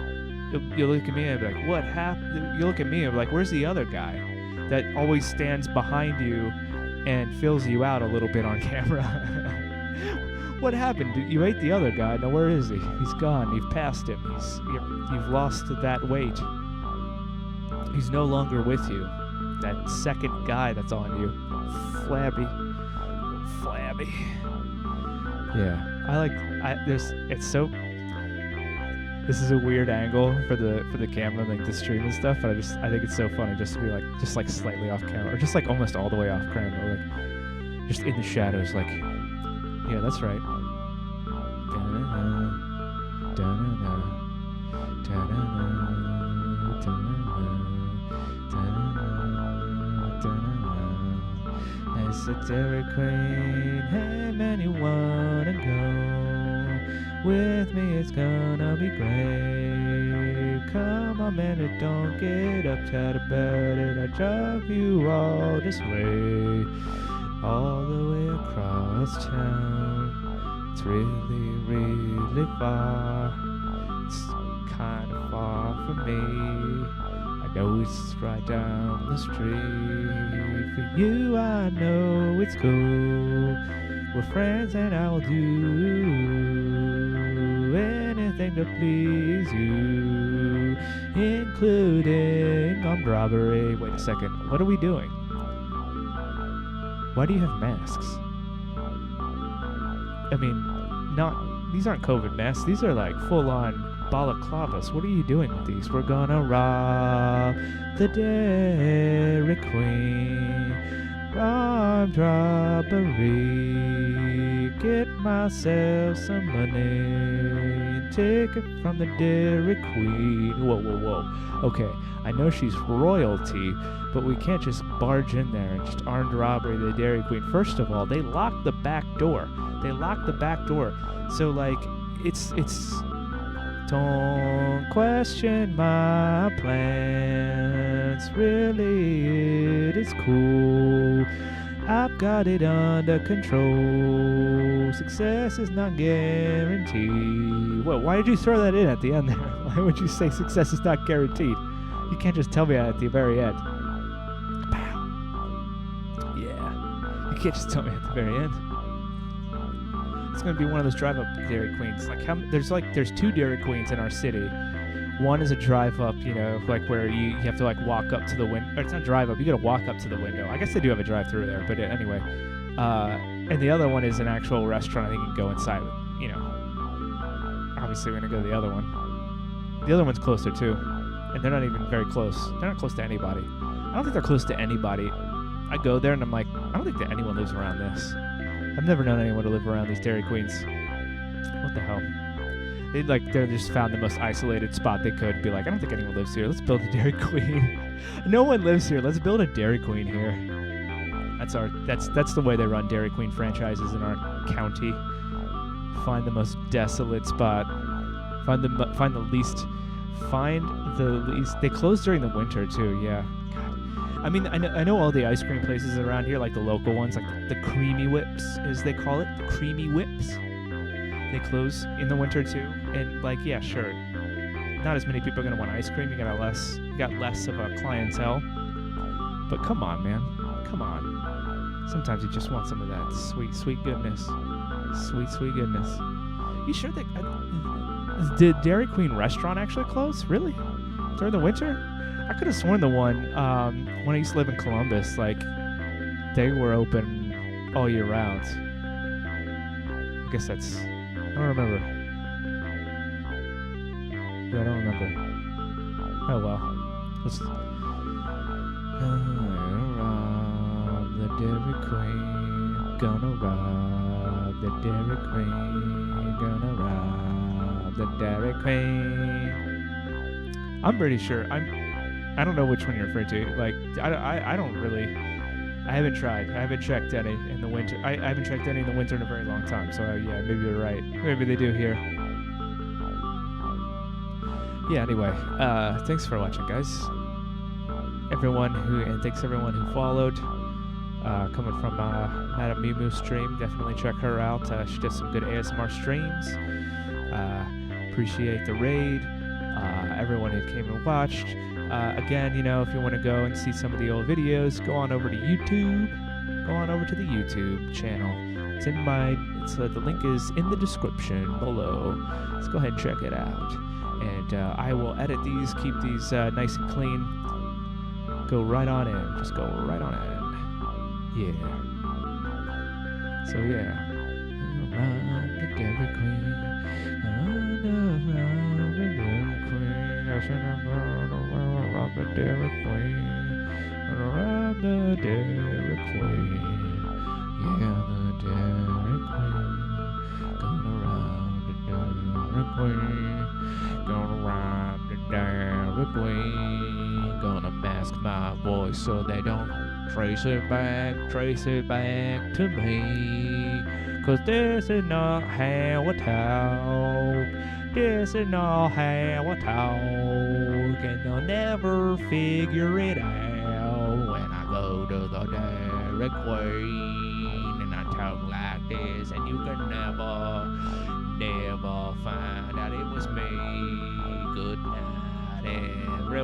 You'll look at me and be like, "What happened?" You look at me and be like, "Where's the other guy that always stands behind you and fills you out a little bit on camera?" What happened? You ate the other guy. Now where is he? He's gone. You've passed him. You've lost that weight. He's no longer with you. That second guy that's on you, flabby. Yeah, this is a weird angle for the camera, like the stream and stuff. But I think it's so funny just to be like slightly off camera, or just like almost all the way off camera, like just in the shadows, like. Yeah, that's right. It's a Dairy Queen. Hey man, you wanna go with me? It's gonna be great. Come on man, and don't get uptight about it. I drive you all this way, all the way across town. It's really, really far. It's kind of far from me. I know it's right down the street. For you, I know it's cool. We're friends and I will do anything to please you, including armed robbery. Wait a second. What are we doing? Why do you have masks? I mean, these aren't COVID masks. These are like full-on balaclavas. What are you doing with these? We're gonna rob the Dairy Queen. Armed robbery. Get myself some money. Take it from the Dairy Queen. Whoa. Okay, I know she's royalty, but we can't just barge in there and just armed robbery the Dairy Queen. First of all, they locked the back door. So like, it's don't question my plans. Really, it is cool. I've got it under control. Success is not guaranteed. Well, why did you throw that in at the end there? Why would you say success is not guaranteed? You can't just tell me that at the very end. Pow. Yeah. You can't just tell me at the very end. It's gonna be one of those drive-up Dairy Queens. Like there's two Dairy Queens in our city. One is a drive-up, like where you have to like walk up to the window. Or it's not drive-up. You gotta walk up to the window. I guess they do have a drive-through there, but anyway. And the other one is an actual restaurant. I think you can go inside. Obviously we're gonna go to the other one. The other one's closer too, and they're not even very close. They're not close to anybody. I don't think they're close to anybody. I go there and I'm like, I don't think that anyone lives around this. I've never known anyone to live around these Dairy Queens. What the hell? They just found the most isolated spot they could. Be like, I don't think anyone lives here. Let's build a Dairy Queen. No one lives here. Let's build a Dairy Queen here. That's the way they run Dairy Queen franchises in our county. Find the most desolate spot. Find the least. They close during the winter too. Yeah. I mean, I know all the ice cream places around here, like the local ones, like the Creamy Whips, as they call it, the Creamy Whips. They close in the winter too, and like, yeah, sure, not as many people are gonna want ice cream. You got less of a clientele. But come on, man, come on. Sometimes you just want some of that sweet goodness, sweet goodness. You sure that did Dairy Queen restaurant actually close? Really? During the winter? I could have sworn the one when I used to live in Columbus, like they were open all year round. I guess I don't remember. Yeah, I don't remember. Oh well. Let's rob the Dairy Queen. Gonna rob the Dairy Queen. Gonna rob the Dairy Queen. I'm pretty sure I don't know which one you're referring to. Like, I don't really. I haven't tried. I haven't checked any in the winter. I haven't checked any in the winter in a very long time. So yeah, maybe you're right. Maybe they do here. Yeah, anyway, thanks for watching, guys. Thanks everyone who followed. Coming from Madame Mimu stream, definitely check her out. She does some good ASMR streams. Appreciate the raid. Everyone who came and watched. Again, you know, if you want to go and see some of the old videos, go on over to YouTube. Go on over to the YouTube channel. It's in my. The link is in the description below. Let's go ahead and check it out. And I will edit these, keep these nice and clean. Go right on in. Just go right on in. Yeah. So yeah. Around the Dairy Queen. Around the Dairy Queen. I said I'm around the Dairy Queen. Around the Dairy Queen. Yeah, the Dairy Queen. Going around the Dairy Queen. Going around the Dairy Queen. Gonna mask my voice so they don't trace it back to me. 'Cause this is not how I talk. This is not how I talk. And they'll never figure it out when I go to the Dairy Queen. And I talk like this, and you can never find out it was me. Good night, everyone.